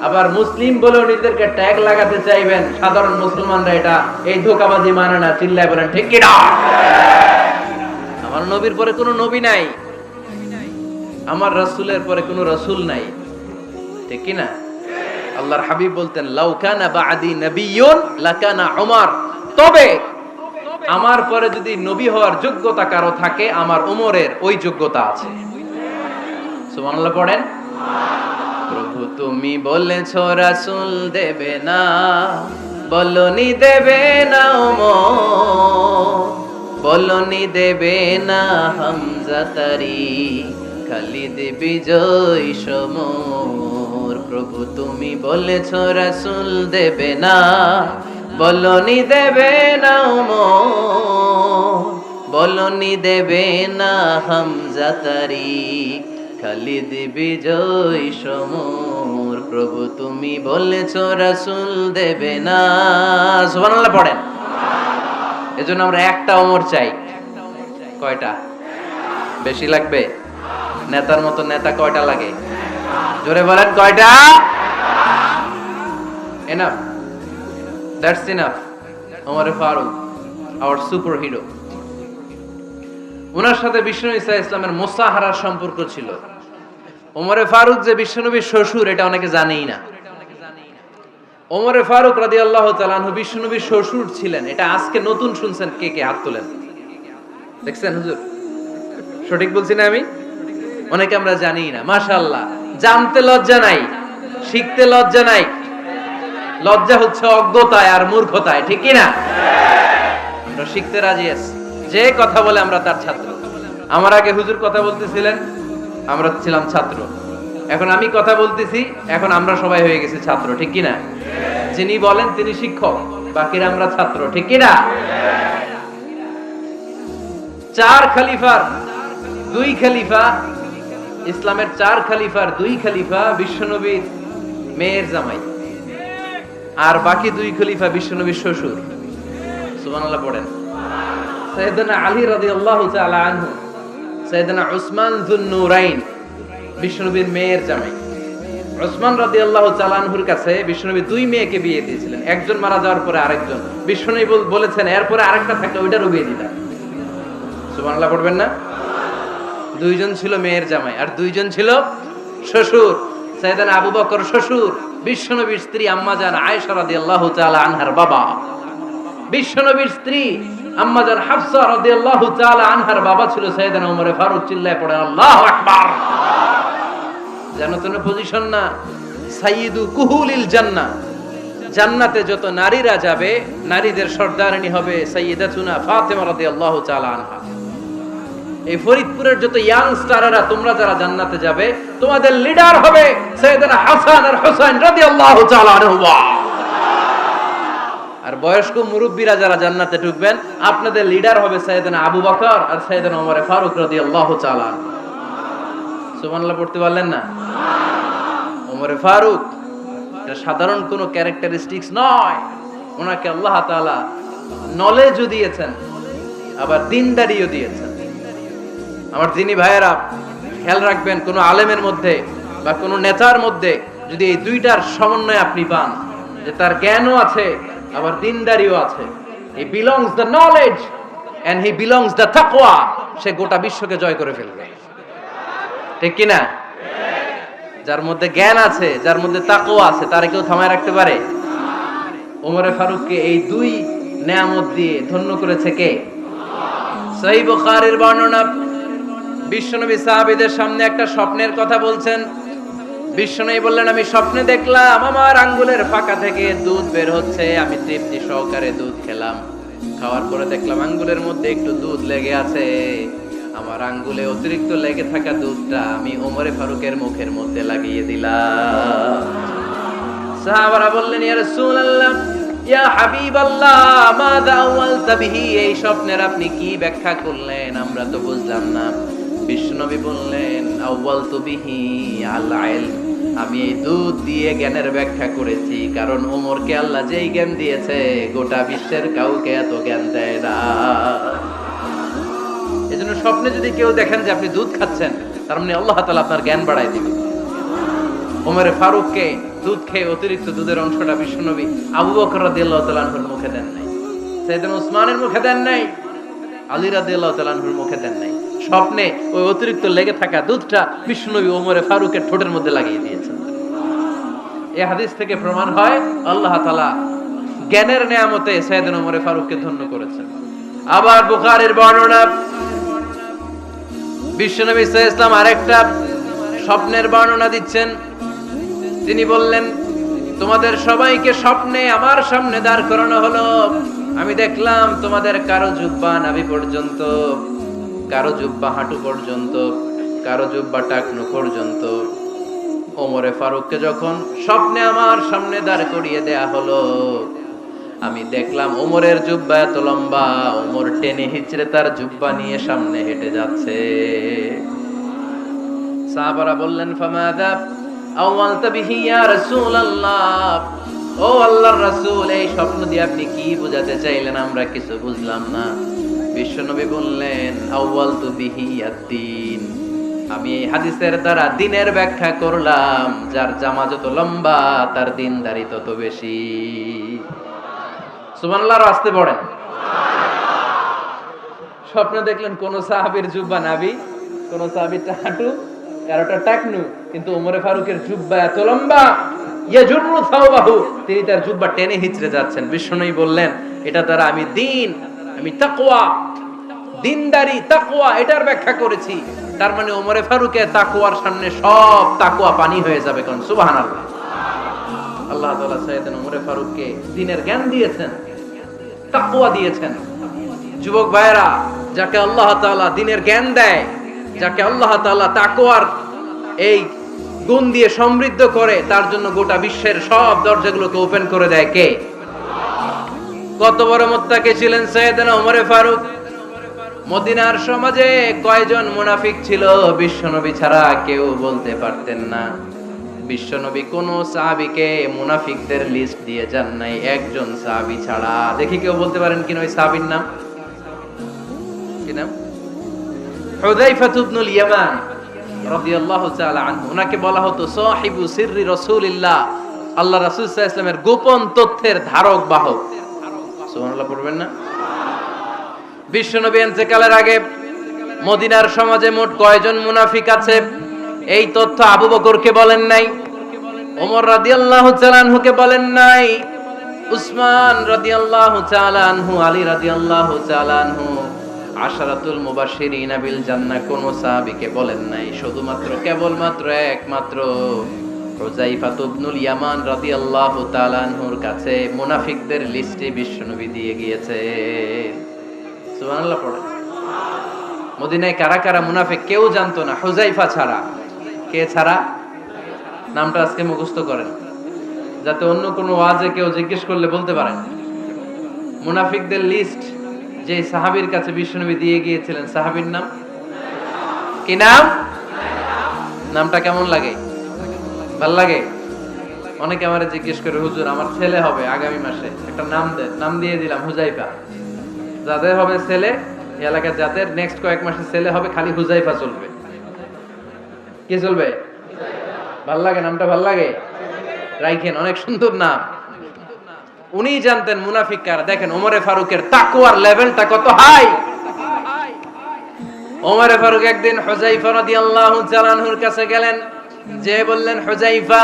আবার মুসলিম বলেও নিজেদেরকে ট্যাগ লাগাতে চাইবেন। সাধারণ মুসলমানরা এটা এই ধোঁকাবাজি মানে না, চিল্লায় বলেন ঠিক কি না? আমার নবীর পরে কোনো নবী নাই, আমার রাসূলের পরে কোনো রাসূল নাই, ঠিক কি না? আল্লাহর হাবিব বলতেন লাউ কানা বা'দি নাবিয়্যুন লাকানা উমর, তবে আমার পরে যদি নবী হওয়ার যোগ্যতা কারো থাকে, আমার ওমরের ওই যোগ্যতা আছে। সুবহানাল্লাহ পড়েন। প্রভু তুমি বলেছো রাসূল দেবে না, বলনি দেবে না ওমর, বলনি দেবে না হামজা তারি, খালিদ বিজয় সমর। প্রভু তুমি বলেছো রাসূল দেবে না, বলনি দেবে না ওমর, বলনি দেবে না হামজা তারি, খালিদ বিজয় সমর। প্রভু তুমি বলেছো রাসূল দেবে না। সুবহানাল্লাহ পড়েন। এজন্য আমরা একটা ওমর চাই। কয়টা? বেশি লাগবে? নেতার মতো নেতা কয়টা লাগে? জোরে বলেন কয়টা? Enough, that's enough. Omar Farooq our superhero. ওনার সাথে বিশ্বনবী সাল্লাল্লাহু আলাইহি ওয়াসাল্লামের মুসাহারার সম্পর্ক ছিল। ওমরে ফারুক যে বিশ্বনবীর শ্বশুর, এটা অনেকে জানেই না। ওমরে ফারুক রাদিয়াল্লাহু তাআলা আনহু বিশ্বনবীর শ্বশুর ছিলেন। এটা আজকে নতুন শুনছেন, কে কে হাত তোলেন? দেখছেন হুজুর? সঠিক বলছি না আমি? অনেকে আমরা জানিই না। মাশাআল্লাহ, জানতে লজ্জা নাই, শিখতে লজ্জা নাই। লজ্জা হচ্ছে অজ্ঞতায় আর মূর্খতায়, ঠিক কি না? আমরা শিখতে রাজি আছি। যে কথা বলে আমরা তার ছাত্র। আমার আগে হুজুর কথা বলতেছিলেন, আমরা ছিলাম ছাত্র। এখন আমি কথা বলতেছি, এখন আমরা সবাই হয়ে গেছি ছাত্র, ঠিক কি না? যিনি বলেন তিনি শিক্ষক, বাকিরা আমরা ছাত্র, ঠিক কি না? 4 খলিফার 2 খলিফা, ইসলামের 4 খলিফার 2 খলিফা বিশ্বনবীর মেয়ের জামাই, আর বাকি 2 খলিফা বিশ্বনবীর শ্বশুর। সুবহানাল্লাহ পড়েন। সাইয়েদনা আলী রাদিয়াল্লাহু তাআলা আনহু সাইয়েদনা উসমান যুন-নূরাইন, বিশ্বনবীর মেয়ের জামাই। উসমান রাদিয়াল্লাহু তাআলা আনহুর কাছে বিশ্বনবী দুই মেয়েকে বিয়ে দিয়েছিলেন। একজন মারা যাওয়ার পরে আরেকজন। বিশ্বনবী বলেছেন এরপরে আরেকটা থাকলে ওইটারও বিয়ে দিতাম। সুবহানাল্লাহ পড়বেন না? দুইজন ছিল মেয়ের জামাই আর দুইজন ছিল শ্বশুর। সাইয়েদনা আবু বকর শ্বশুর, বিশ্বনবীর স্ত্রী আম্মাজান আয়েশা রাদিয়াল্লাহু তাআলা আনহার বাবা। বিশ্বনবীর স্ত্রী আম্মাজান হাফসা রাদিয়াল্লাহু তাআলা আনহার বাবা ছিল সাইয়েদনা ওমর ফারুক। চিল্লায় পড়ে আল্লাহু আকবার। জানো তো না পজিশন না, সাইয়্যিদু কুহুলিল জান্নাহ। জান্নাতে যত নারীরা যাবে, নারীদের সর্দারিনী হবে সাইয়্যিদাতুনা ফাতেমা রাদিয়াল্লাহু তাআলা আনহা। এই ফরিদপুরের যত ইয়াং স্টাররা তোমরা যারা জান্নাতে যাবে, তোমাদের লিডার হবে সাইয়েদনা হাসান আর হুসাইন রাদিয়াল্লাহু তাআলা আনহুমা। আর বয়স্ক মুরব্বীরা যারা জান্নাতে ঢুকবেন, আপনাদের লিডার হবে সাইয়েদনা আবু বকর আর সাইয়েদনা ওমর ফারুক রাদিয়াল্লাহু তাআলা আনহু। সুবহানাল্লাহ পড়তে পারলেন না? ওমর ফারুক এটা সাধারণ কোনো ক্যারেক্টারিস্টিক্স নয়। ওনাকে আল্লাহ তাআলা নলেজও দিয়েছেন, আবার দ্বীনদারিও দিয়েছেন। আমার দিনী ভাইয়েরা, খেয়াল রাখবেন, কোন আলেমের মধ্যে বা কোন নেতার মধ্যে যদি এই দুইটার সমন্বয় আপনি পান, যে তার জ্ঞানও আছে আবার দ্বীনদারিও আছে, he belongs the knowledge and he belongs the তাকওয়া, সে গোটা বিশ্বকে জয় করে ফেলবে। ঠিক কি না? যার মধ্যে জ্ঞান আছে, যার মধ্যে তাকওয়া আছে, তারে কেউ থামায় রাখতে পারে? ওমর ফারুককে এই দুই নেয়ামত দিয়ে ধন্য করেছে কে? সহিহ বুখারীর বর্ণনা, বিশ্বনবী সাহাবীদের সামনে একটা স্বপ্নের কথা বলছেন। বিশ্বনবী বললেন, আমি স্বপ্নে দেখলাম আমার আঙ্গুলের ফাঁকা থেকে দুধ বের হচ্ছে। আমি তৃপ্তি সহকারে দুধ খেলাম। খাওয়ার পরে দেখলাম আঙ্গুলের মধ্যে একটু দুধ লেগে আছে। আমার আঙ্গুলে অতিরিক্ত লেগে থাকা দুধটা আমি ওমর ফারুকের মুখের মধ্যে লাগিয়ে দিলাম। সাহাবারা বললেন, ইয়া রাসূলুল্লাহ, ইয়া হাবিবাল্লাহ, মাযা আওয়ালতা বিহি, এই স্বপ্নের আপনি কি ব্যাখ্যা করলেন? আমরা তো বুঝলাম না। বিশ্বনবী বললেন, আওয়ালতু বিহি আল ইলম, আমি এই দুধ দিয়ে জ্ঞানের ব্যাখ্যা করেছি, কারণ ওমরকে আল্লাহ যেই জ্ঞান দিয়েছে গোটা বিশ্বের কাউকে এত জ্ঞান দেয় না। এজন্য স্বপ্নে যদি কেউ দেখেন যে আপনি দুধ খাচ্ছেন, তার মানে আল্লাহ তাআলা আপনার জ্ঞান বাড়ায় দিবেন। ওমর ফারুককে দুধ খেয়ে অতিরিক্ত দুধের অংশটা বিশ্বনবী আবু বকর রাদিয়াল্লাহু তাআলা আনহুর মুখে দেন নাই, সাইয়েদনা উসমানের মুখে দেন নাই, আলী রাদিয়াল্লাহু তাআলা আনহুর মুখে দেন নাই। স্বপ্নে ওই অতিরিক্ত লেগে থাকা দুধটা বিশ্বনবী ওমর ফারুকের ঠোঁটের মধ্যে লাগিয়ে দিয়েছেন। এই হাদিস থেকে প্রমাণ হয় আল্লাহ তাআলা জ্ঞানের নেয়ামতে সাইয়েদনা ওমর ফারুককে ধন্য করেছেন। আবার বুখারীর বর্ণনা, বিশ্বনবী সাল্লাল্লাহু আলাইহি ওয়াসাল্লাম আরেকটা স্বপ্নের বর্ণনা দিচ্ছেন। তিনি বললেন, তোমাদের সবাইকে স্বপ্নে আমার সামনে দাঁড় করানো হলো। আমি দেখলাম তোমাদের কারো জুব্বা নাভি পর্যন্ত, কারো জুব্বা হাঁটু পর্যন্ত, কারো জুব্বা টাকনু পর্যন্ত। ওমর ফারুককে যখন স্বপ্নে আমার সামনে দাঁড় করিয়ে দেয়া হলো, আমি দেখলাম ওমরের জুব্বা এত লম্বা, ওমর টেনে হিচড়ে তার জুব্বা নিয়ে সামনে হেঁটে যাচ্ছে। সাহাবারা বললেন, ফামাদা আওয়ালতা বিহি ইয়া রাসূলুল্লাহ, ও আল্লাহর রাসূল, এই স্বপ্ন দিয়ে আপনি কি বোঝাতে চাইলেন? আমরা কিছু বুঝলাম না। বিশ্বনবী বললেন, আওয়ালতু বিহি আদ-দীন, আমি এই হাদিসের দ্বারা দ্বীনের ব্যাখ্যা করলাম। যার জামা যত লম্বা তার দ্বীনদারি তত বেশি। সুবহানাল্লাহ, আসতে পড়েন। স্বপ্নে দেখলেন কোন সাহাবীর জুব্বা নাভি, কোন সাহাবীর হাঁটু, কারোটা টাকনু, কিন্তু ওমর ফারুকের জুব্বা এত লম্বা, ইয়াজুরু সাওবাহু, তিনি তার জুব্বা টেনে হিচড়ে যাচ্ছেন। বিশ্বনবী বললেন, এটা দ্বারা আমি দ্বীন, আমি তাকওয়া, দ্বীনদারি, তাকওয়া, এটার ব্যাখ্যা করেছি। তার মানে ওমর ফারুকের তাকওয়ার সামনে সব তাকওয়া পানি হয়ে যাবে। কোন সুবহানাল্লাহ। আল্লাহ তাআলা সাইয়েদনা ওমর ফারুককে দ্বীনের জ্ঞান দিয়েছেন, তাকওয়া দিয়েছেন। যুবক ভাইরা, যাকে আল্লাহ তাআলা দ্বীনের জ্ঞান দেয়, যাকে আল্লাহ তাআলা তাকওয়ার এই গুণ দিয়ে সমৃদ্ধ করে, তার জন্য গোটা বিশ্বের সব দরজাগুলোকে ওপেন করে দেয় কে? কত বড় মুত্তাকি ছিলেন সাইয়েদনা ওমর ফারুক। মদিনার সমাজে কয়জন মুনাফিক ছিল বিশ্বনবী ছাড়া কেউ বলতে পারতেন না। বিশ্বনবী কোন সাহাবীকে মুনাফিকদের লিস্ট দিয়ে যান নাই, একজন সাহাবী ছাড়া। দেখি কেউ বলতে পারেন কিনা ওই সাহাবীর নাম? কি নাম? হুযায়ফা ইবনুল ইয়ামান রাদিয়াল্লাহু তাআলা আনহু, ওনাকে বলা হতো সাহিবু সিররি রাসূলিল্লাহ, আল্লাহ রাসূল সাল্লাল্লাহু আলাইহি ওয়াসাল্লামের গোপন তথ্যের ধারক বাহক। সুবহানাল্লাহ পড়বেন না? বিশ্বনবী ইন্তেকালের আগে মদিনার সমাজে মোট কয়জন মুনাফিক আছে এই তথ্য আবু বকরকে বলেন নাই, ওমর রাদিয়াল্লাহু তাআলা আনহুকে বলেন নাই, উসমান রাদিয়াল্লাহু তাআলা আনহু, আলী রাদিয়াল্লাহু তাআলা আনহু, আশারাতুল মুবাশশিরিন বিল জান্নাহ কোন সাহাবীকে বলেন নাই। শুধুমাত্র কেবলমাত্র একমাত্র হুযায়ফা ইবনুল ইয়ামান রাদিয়াল্লাহু তাআলা আনহুর কাছে মুনাফিকদের লিস্টে বিশ্বনবী দিয়ে গিয়েছে। সুবহানাল্লাহ পড়ে। মদিনায় কারা কারা মুনাফিক কেউ জানতো না হুযায়ফা ছাড়া। কে ছাড়া? নামটা আজকে মুখস্থ করেন, যাতে অন্য কোনো ওয়াজে কেউ জিজ্ঞেস করলে বলতে পারেন। মুনাফিকদের লিস্ট যে সাহাবীর কাছে বিশ্বনবী দিয়ে গিয়েছিলেন, সাহাবীর নাম কি? নাম? নামটা কেমন লাগে? ভাল লাগে? অনেকে আমারে জিজ্ঞেস করে, হুজুর আমার ছেলে হবে আগামী মাসে, একটা নাম দেন। নাম দিয়ে দিলাম হুযায়ফা। যাদের হবে ছেলে, এই এলাকার যাদের নেক্সট কয়েক মাসে ছেলে হবে, খালি হুযায়ফা চলবে। কি চলবে? ভাল লাগে? নামটা ভাল লাগে? রাইখেন, অনেক সুন্দর নাম। উনি জানতেন মুনাফিক কারা। দেখেন ওমরে ফারুকের তাকওয়ার লেভেলটা কত হাই। ওমরে ফারুক একদিন হুযায়ফা রাদিয়াল্লাহু তাআলা আনহুর কাছে গেলেন, যে বললেন, হুযায়ফা,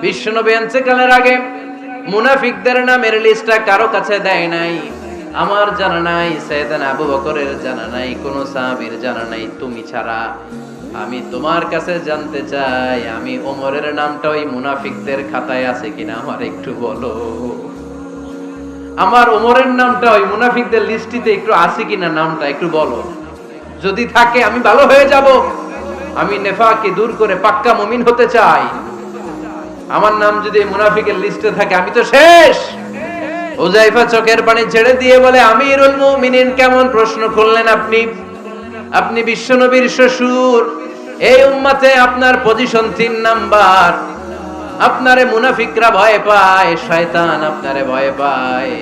বিশ্বনবী ইন্তেকালের আগে মুনাফিকদের নামের লিস্টটা কারো কাছে দেয় নাই, আমার জানা নাই, সাইয়েদনা আবু বকরের জানা নাই, কোন সাহাবীর জানা নাই, তুমি ছাড়া। আমি তোমার কাছে জানতে চাই, আমি ওমরের নামটা ওই মুনাফিকদের খাতায় আছে কিনা আমার একটু বলো। আমার ওমরের নামটা ওই মুনাফিকদের লিস্টিতে একটু আছে কিনা, নামটা একটু বলো। যদি থাকে আমি ভালো হয়ে যাব, আমি নেফাককে দূর করে পাক্কা মুমিন হতে চাই। আমার নাম যদি মুনাফিকের লিস্টে থাকে আমি তো শেষ। হুযায়ফা চোখের পানি ছেড়ে দিয়ে বলে, আমিরুল মুমিনিন, কেমন প্রশ্ন করলেন আপনি? আপনি বিশ্বনবীর শ্বশুর, এই উম্মতে আপনার পজিশন 3 নাম্বার। আপনারে মুনাফিকরা ভয় পায়, শয়তান আপনারে ভয় পায়।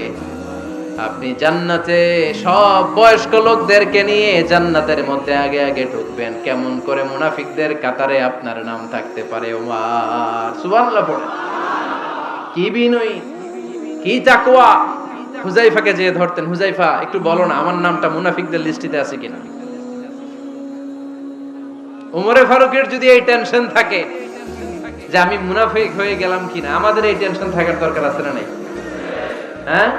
আপনি জান্নাতে সব বয়স্ক লোকদেরকে নিয়ে জান্নাতের মধ্যে আগে আগে ঢুকবেন, কেমন করে মুনাফিকদের কাতারে আপনার নাম থাকতে পারে? ওমর সুবহানাল্লাহ পড়ে। কি বিনয়ী, কি তাকওয়া। হুযায়ফাকে যে ধরতেন, হুযায়ফা একটু বলো না আমার নামটা মুনাফিকদের লিস্টিতে আছে কিনা। ওমরে ফারুকের যদি এই টেনশন থাকে যে আমি মুনাফিক হয়ে গেলাম কিনা, আমাদের এই টেনশন থাকার দরকার আছে না নাই? হ্যাঁ,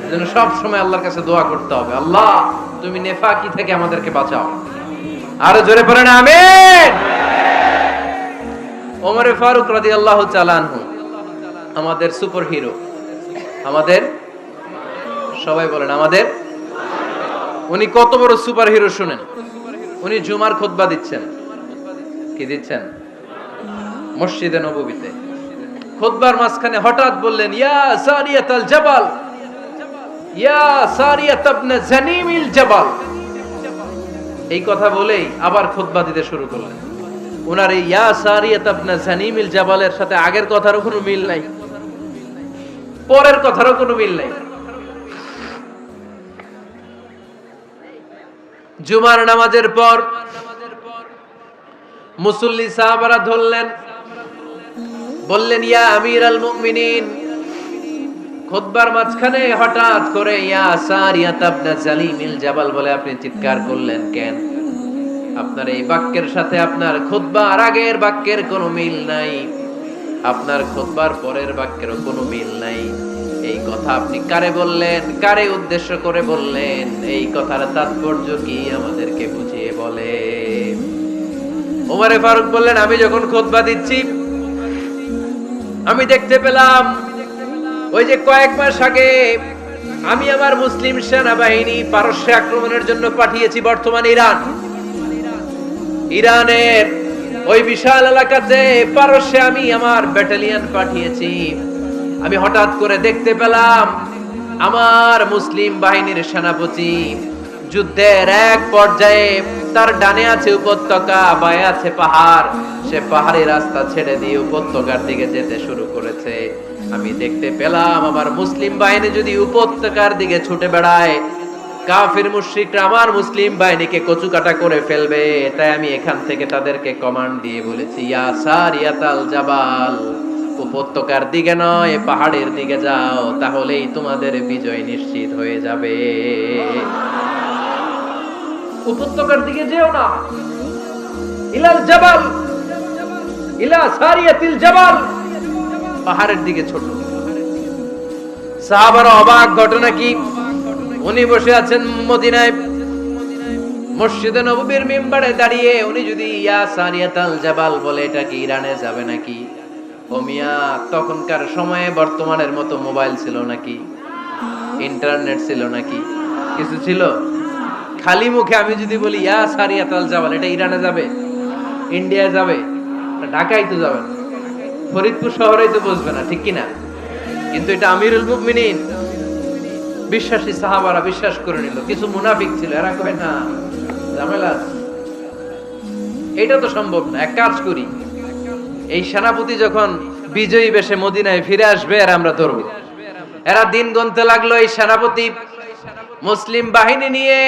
এজন্য সব সময় আল্লাহর কাছে দোয়া করতে হবে, আল্লাহ তুমি নেফাকি থেকে আমাদেরকে বাঁচাও। আরো জোরে পড়েন আমিন। ওমরে ফারুক রাদিয়াল্লাহু তাআলা আনহু আমাদের সুপার হিরো, আমাদের সবাই বলেন আমাদের। উনি কত বড় সুপার হিরো শুনেন। উনি জুমার খুতবা দিচ্ছেন। কি দিচ্ছেন? মসজিদে নববীতে। খুতবার মাঝখানে হঠাৎ বললেন, ইয়া সারিয়াতাল জাবাল, ইয়া সারিয়াত ইবনে জানিমিল জাবাল। এই কথা বলেই আবার খুতবা দিতে শুরু করলেন। ওনার এই ইয়া সারিয়াত ইবনে জানিমিল জাবালের সাথে আগের কথারও কোনো মিল নাই, পরের কথারও কোনো মিল নাই। জুমার নামাজের পর মুসল্লি সাহাবারা ধরলেন, বললেন, ইয়া আমিরাল মুমিনিন। খুতবার মাঝখানে হঠাৎ করে ইয়া সারিয়াত ইবনে জালিমিল জাবাল বলে আপনি চিৎকার করলেন কেন? আপনার এই বাক্যের সাথে আপনার খুতবার আগের বাক্যের কোনো মিল নাই, আপনার খুতবার পরের বাক্যেরও কোনো মিল নাই। এই কথা আপনি কারে বললেন, কারে উদ্দেশ্য করে বললেন? এই কথার তাৎপর্য কি আমাদেরকে বুঝিয়ে বলে। ওমরে ফারুক বললেন, আমি যখন খুতবা দিচ্ছি আমি দেখতে পেলাম ওই যে কয়েক মাস আগে আমি আমার মুসলিম সেনাবাহিনী পারস্যে আক্রমণের জন্য পাঠিয়েছি, বর্তমান ইরানের ওই বিশাল এলাকাতে পারস্যে আমি আমার ব্যাটালিয়ন পাঠিয়েছি। আমি হঠাৎ করে দেখতে পেলাম আমার মুসলিম বাহিনীর সেনাপতি যুদ্ধের এক পর্যায়ে তার ডানে আছে উপত্যকা, বায়ে আছে পাহাড়, সে পাহাড়ি রাস্তা ছেড়ে দিয়ে উপত্যকার দিকে যেতে শুরু করেছে। আমি দেখতে পেলাম আমার মুসলিম বাহিনী যদি উপত্যকার দিকে ছুটে বেড়ায়, কাফির মুশরিকরা আমার মুসলিম বাহিনীকে কচুকাটা করে ফেলবে, তাই আমি এখান থেকে তাদেরকে কমান্ড দিয়ে বলেছি, ইয়া সারিয়াতাল জাবাল, উপত্যকার দিকে নয় পাহাড়ের দিকে যাও, তাহলেই তোমাদের বিজয় নিশ্চিত হয়ে যাবে। উপত্যকার দিকে যেও না, ইলাল জাবাল, ইলা সারিয়াতিল জাবাল, পাহাড়ের দিকে ছোট। সাহাবারা অবাক, ঘটনা কি? উনি বসে আছেন মদিনায় মসজিদে নববীর মিম্বারে দাঁড়িয়ে, উনি যদি ইয়া সারিয়াতাল জাবাল বলে, এটা কি ইরানে যাবে নাকি? ও মিয়া, তখনকার সময়ে বর্তমানের মতো মোবাইল ছিল নাকি? ইন্টারনেট ছিল নাকি? কিছু ছিল? খালি মুখে আমি যদি বলি ইয়া সারিয়াতাল জাবাল, এটা ইরানে যাবে, ইন্ডিয়ায় যাবে, ঢাকায় তো যাবে না, ফরিদপুর শহরেই তো বসবে না, ঠিক কিনা? কিন্তু এটা আমিরুল মুমিনিন, বিশ্বাসী সাহাবারা বিশ্বাস করে নিল। কিছু মুনাফিক ছিল, এরা কয় না, ঝামেলা আছে, এটা তো সম্ভব না। এক কাজ করি, এই সেনাপতি যখন বিজয়ী বেশে মদিনায় ফিরে আসবে, আর আমরা ধরবো। এরা দিন গুনতে লাগলো, এই সেনাপতি মুসলিম বাহিনী নিয়ে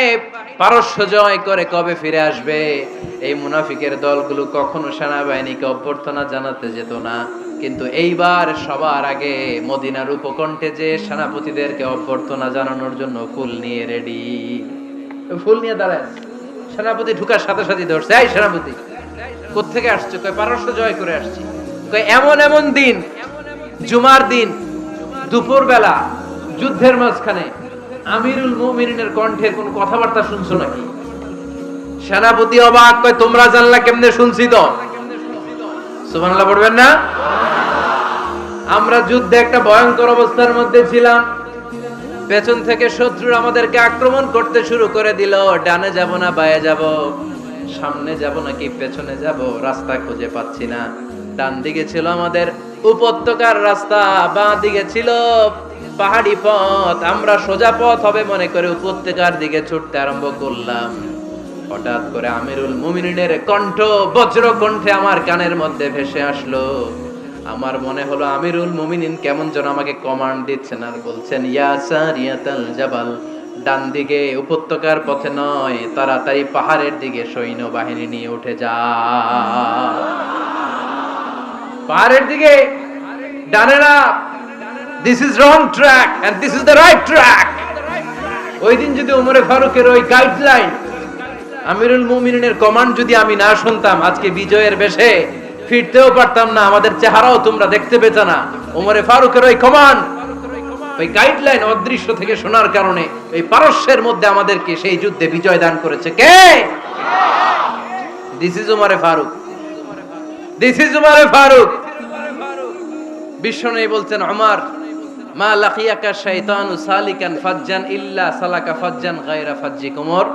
পারস্য জয় করে কবে ফিরে আসবে। এই মুনাফিকের দলগুলো কখনো সেনাবাহিনীকে অভ্যর্থনা জানাতে যেত না, কিন্তু এইবার সবার আগে মদিনার উপকণ্ঠে যে সেনাপতিদেরকে অভ্যর্থনা জানানোর জন্য ফুল নিয়ে রেডি। ফুল নিয়ে দাঁড়ায় সেনাপতি, ঢুকার সাথে সাথে ধরছে, এই সেনাপতি কোত্থেকে আসছে? কয় পারস্য জয় করে আসছি। কয় এমন এমন দিন, জুমার দিন দুপুর বেলা যুদ্ধের মাঝখানে আমিরুল মুমিনিনের কণ্ঠের কোন কথাবার্তা শুনছো নাকি? সেনাপতি অবাক, কয় তোমরা জানলা কেমনে? শুনছি তো। সুবহানাল্লাহ পড়বেন না? আমরা যুদ্ধে একটা ভয়ঙ্কর অবস্থার মধ্যে ছিলাম, পেছন থেকে শত্রুরা আমাদেরকে আক্রমণ করতে শুরু করে দিল। ডানে যাব না বায়ে যাব, সামনে যাব নাকি পেছনে যাব, রাস্তা খুঁজে পাচ্ছি না। ডান দিকে ছিল আমাদের উপত্যকার রাস্তা, বাঁ দিকে ছিল পাহাড়ি পথ। আমরা সোজা পথ হবে মনে করে উপত্যকার দিকে ছুটতে আরম্ভ করলাম। হঠাৎ করে আমিরুল মুমিনিনের কণ্ঠ বজ্র কণ্ঠে আমার কানের মধ্যে ভেসে আসলো। আমার মনে হলো আমিরুল মুমিনিন কেমন যেন আমাকে কমান্ড দিচ্ছেন আর বলছেন, ইয়া সারিয়াতাল জাবাল, ডান দিকে উপত্যকার পথে নয়, তাড়াতাড়ি পাহাড়ের দিকে সৈন্য বাহিনী নিয়ে উঠে যা। পাহাড়ের দিকে, ডানে না, this is wrong track and this is the right track. ওই দিন যদি ওমরে ফারুকের ওই গাইডলাইন, আমিরুল মুমিনিনের কমান্ড যদি আমি না শুনতাম, আজকে বিজয়ের বেশে ফিরতেও পারতাম না, আমাদের চেহারাও তোমরা দেখতে পেতে না। ওমরে ফারুকের ওই কমান্ড, ওই গাইডলাইন অদৃশ্য থেকে শোনার কারণে এই পারস্যের মধ্যে আমাদেরকে সেই যুদ্ধে বিজয় দান করেছে কে? দিস ইজ ওমরে ফারুক, দিস ইজ ওমরে ফারুক। বিশ্বনবী বলছেন, ওমর, মা লাকিয়াকা শাইতানু সালিকান ফাজ্জান ইল্লা সালাকা ফাজ্জান গায়রা ফাজ্জিক। ওমর,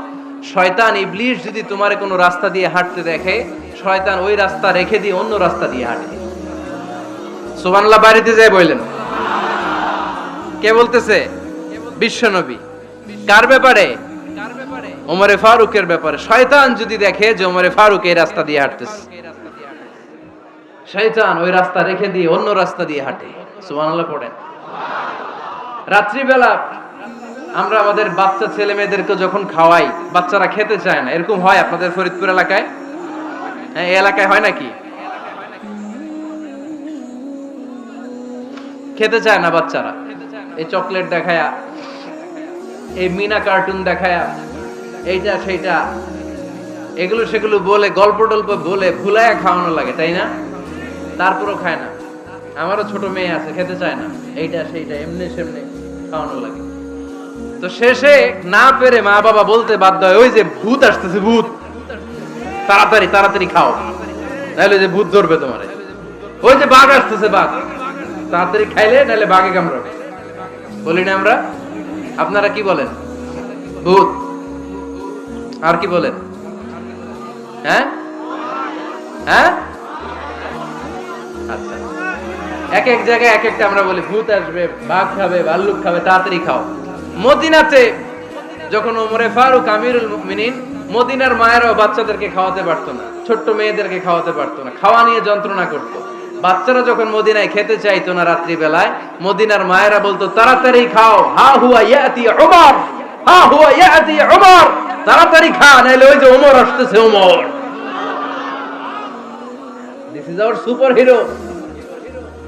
শয়তান ইবলিস যদি তোমার কোনো রাস্তা দিয়ে হাঁটতে দেখে, শয়তান ওই রাস্তা রেখে দিয়ে অন্য রাস্তা দিয়ে হাঁটে। সুবহানাল্লাহ বাড়িতে যায় বললেন। কে বলতেছে? বিশ্বনবী। কার ব্যাপারে? ওমরে ফারুকের ব্যাপারে। শয়তান যদি দেখে যে ওমরে ফারুক এই রাস্তা দিয়ে হাঁটতেছে, শয়তান ওই রাস্তা রেখে দিয়ে অন্য রাস্তা দিয়ে হাঁটে। সুবহানাল্লাহ পড়েন। রাত্রিবেলা আমরা আমাদের বাচ্চা ছেলে মেয়েদেরকে যখন খাওয়াই, বাচ্চারা খেতে চায় না, এরকম হয় আপনাদের ফরিদপুর এলাকায়? হ্যাঁ, এই এলাকায় হয় নাকি? খেতে চায় না বাচ্চারা, এই চকলেট দেখায়া, এই মিনা কার্টুন দেখায়া, এইটা সেইটা, এগুলো সেগুলো বলে, গল্প টল্প বলে ভুলায়া খাওয়ানো লাগে, তাই না? তারপরও খায় না। আমারও ছোট মেয়ে আছে, খেতে চায় না, এইটা সেইটা এমনি সেমনি খাওয়ানো লাগে। তো শেষে না পেরে মা বাবা বলতে বাধ্য হয়, ওই যে ভূত আসতেছে, ভূত, তাড়াতাড়ি তাড়াতাড়ি খাও, নাহলে যে ভূত ধরবে তোমারে। ওই যে বাঘ আসতেছে, বাঘ, তাড়াতাড়ি খাইলে নাহলে বাঘে কামড়াবে। বলি না আমরা? আপনারা কি বলেন? ভূত। আর কি বলেন? হ্যাঁ হ্যাঁ, আচ্ছা, এক এক জায়গায় এক একটা আমরা বলি, ভূত আসবে, বাঘ খাবে, ভাল্লুক খাবে, তাড়াতাড়ি খাও। মদিনাতে যখন ওমরে ফারুক আমিরুল মুমিনিন, মদিনার মায়েরাও বাচ্চাদেরকে খাওয়াতে পারতো না, ছোট্ট মেয়েদেরকে খাওয়াতে পারতো না, খাওয়া নিয়ে যন্ত্রণা করতো। বাচ্চারা যখন মদিনায় খেতে চাইতো না রাত্রি বেলায়, মদিনার মায়েরা বলতো, তাড়াতাড়ি খাও, হা হুয়া ইয়াতি ওমর, হা হুয়া ইয়াতি উমর, তাড়াতাড়ি খা, নাইলে ওই যে ওমর আসতেছে। Omar, this is our superhero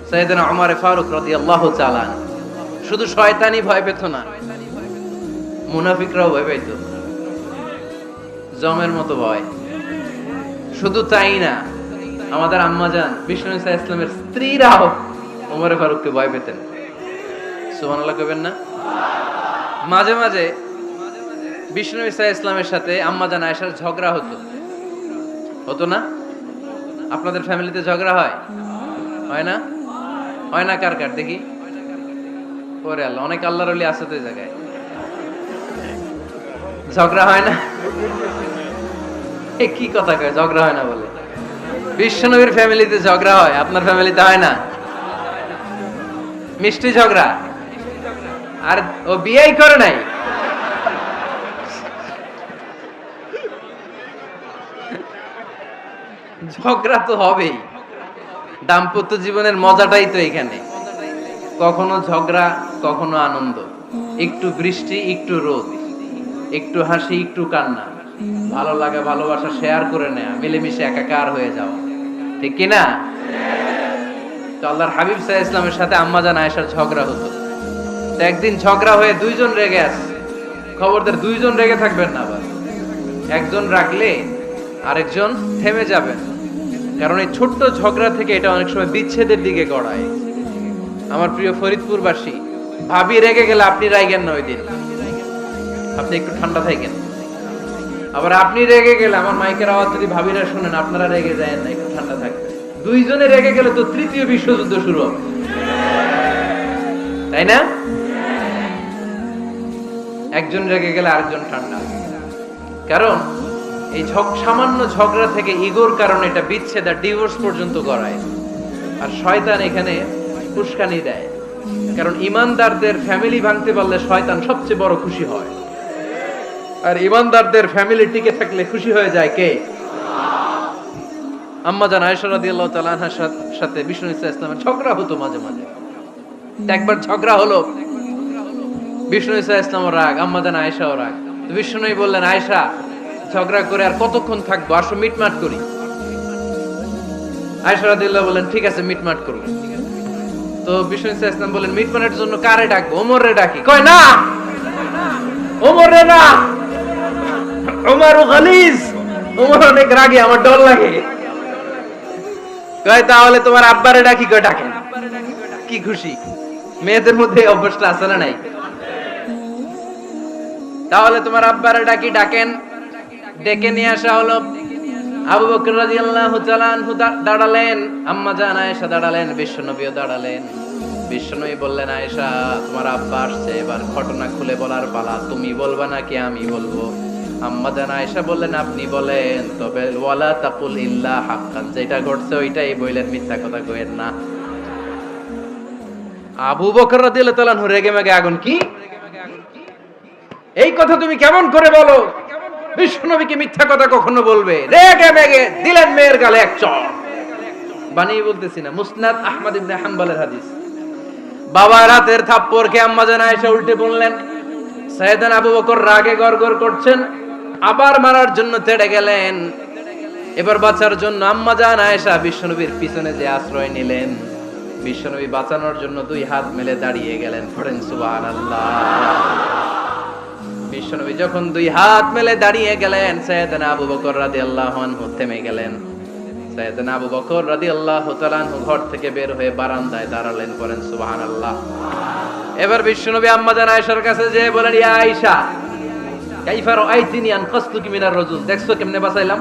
সাইয়েদনা উমর ফারুক রাদিয়াল্লাহু তাআলা। শুধু শয়তানি ভয় পেত না, মুনাফিকরাও ভয় পেত, জমের মতো ভয়। শুধু তাই না, আমাদের আম্মাজান বিষ্ণু ইসা ইসলামের স্ত্রীরাও ওমর ফারুককে ভয় পেতেন। সুবহানাল্লাহ কইবেন না? মাঝে মাঝে বিষ্ণু ইসা ইসলামের সাথে আম্মাজান আয়েশার ঝগড়া হতো না? আপনাদের ফ্যামিলিতে ঝগড়া হয়? হয় না? হয় না? কার কার দেখি? ওরে আল্লাহ, অনেক আল্লাহর ওলি আছে তো এই জায়গায়। ঝগড়া হয় না? কি কথা কয়, ঝগড়া হয় না বলে? বিশ্বনবীর ফ্যামিলিতে ঝগড়া হয়, আপনার ফ্যামিলিতে হয় না? মিষ্টি ঝগড়া। আর ও বিয়েই করে নাই। ঝগড়া তো হবেই, দাম্পত্য জীবনের মজাটাই তো এখানে। কখনো ঝগড়া, কখনো আনন্দ, একটু বৃষ্টি, একটু রোদ, একটু হাসি, একটু কান্না, ভালো লাগা ভালোবাসা শেয়ার করে নেয়া, মিলেমিশে একাকার হয়ে যাওয়া, ঠিক কিনা? তো আল্লাহর হাবিব সাল্লাল্লাহু আলাইহি ওয়াসাল্লামের সাথে আম্মাজান আয়েশার ঝগড়া হতো। তো একদিন ঝগড়া হয়ে দুইজন রেগে আছে। খবরদার দুইজন রেগে থাকবেন না, আবার একজন রাগলে আরেকজন থেমে যাবেন, কারণ এই ছোট্ট ঝগড়া থেকে এটা অনেক সময় বিচ্ছেদের দিকে গড়ায়। আমার প্রিয় ফরিদপুরবাসী, ভাবি রেগে গেলে আপনি রাইগেন না, ওই দিন আপনি একটু ঠান্ডা থাকেন। আবার আপনি রেগে গেলে, আমার মাইকের আওয়াজ যদি ভাবিরা শুনেন, আপনারা রেগে যায় না, একটু ঠান্ডা থাকবেন। দুইজনে রেগে গেলে তো তৃতীয় বিশ্বযুদ্ধ শুরু হবে, তাই না? একজন রেগে গেলে আরেকজন ঠান্ডা, কারণ এই সামান্য ঝগড়া থেকে ইগোর কারণে এটা বিচ্ছেদ আর ডিভোর্স পর্যন্ত করায়। আর শয়তান এখানে উস্কানি দেয়, কারণ ইমানদারদের ফ্যামিলি ভাঙতে পারলে শয়তান সবচেয়ে বড় খুশি হয়, আর ইমানদারদের ফ্যামিলি টিকে থাকলে খুশি হয়ে যায় কে? আম্মাজান আয়েশা রাদিয়াল্লাহু তাআলা আনহার সাথে বিষ্ণু ইসলামের ঝগড়া হতো মাঝে মাঝে। একবার ঝগড়া হলো, বিষ্ণু ইসলামও রাগ, আম্মাজান আয়েশাও রাগ। তো বিষ্ণু বললেন, আয়েশা, ঝগড়া করে আর কতক্ষণ থাকবো, আসো মিটমাট করি। আয়েশা রাদিয়াল্লাহু বললেন, ঠিক আছে, মিটমাট করব। তো বিষ্ণু ইসলাম বললেন, মিটমাটের জন্য কারে ডাকবো? ওমরে ডাকি। কয় না, ওমরে না, ওমর গালিজ, ওমর অনেক রাগী, আমার ডর লাগে। কয় তাহলে তোমার আব্বারে ডাকি। কয় ডাকেন। কি খুশি! মেয়েদের মধ্যে অভ্যাসটা আছে না নাই? তাহলে তোমার আব্বারে ডাকি, ডাকেন। ডেকে নিয়ে আসা হলো। আবু বকর রাদিয়াল্লাহু তাআলা আনহু দাঁড়ালেন, আম্মাজান আয়েশা দাঁড়ালেন, বিশ্বনবীও দাঁড়ালেন। বিশ্বনবী বললেন, আয়েশা, তোমার আব্বা আসছে, এবার ঘটনা খুলে বলার পালা। তুমি বলবা নাকি আমি বলবো? আম্মাজান আয়েশা বললেন, আপনি বলেন, তবে ওয়ালা তাকুল ইল্লা হাক্কান, যেটা ঘটছে ওইটাই বললেন, মিথ্যা কথা কইেন না। আবু বকর রাদিয়াল্লাহু তাআলা আনহু রেগে মেগে আগুন। কি এই কথা তুমি কেমন করে বলো? বিশ্বনবীকে মিথ্যা কথা কখনো বলবে? রেগে মেগে দিলেন মেয়ের গালে এক চড়। বানিয়ে বলতেছি না, মুসনাদ আহমদ ইবনে হাম্বলের হাদিস। বাবা রাতের থাপ্পড় খেয়ে আম্মাজান আয়েশা উল্টে পড়লেন। সাইয়েদনা আবু বকর রাগে গড়গড় করছেন, আবার মারার জন্য তেড়ে গেলেন। এবার বাঁচার জন্য আম্মাজান আয়েশা বিশ্বনবীর পিছনে যে আশ্রয় নিলেন, বিশ্বনবী বাঁচানোর জন্য দুই হাত মেলে দাঁড়িয়ে গেলেন। পড়েন সুবহানাল্লাহ। বিশ্বনবী যখন দুই হাত মেলে দাঁড়িয়ে গেলেন, সাইয়েদনা আবু বকর রাদিয়াল্লাহু আনহু থেমে গেলেন। সাইয়েদনা আবু বকর রাদিয়াল্লাহু তাআলা আনহু ঘর থেকে বের হয়ে বারান্দায় দাঁড়ালেন। পড়েন সুবহানাল্লাহ। এবার বিশ্বনবী আম্মাজান আয়েশার কাছে যেয়ে বলেন, ইয়া আয়েশা, কাইফা রাআইতিনি আনকাসতুকি মিনার রাজুল, দেখছো কেমনে বাঁচাইলাম?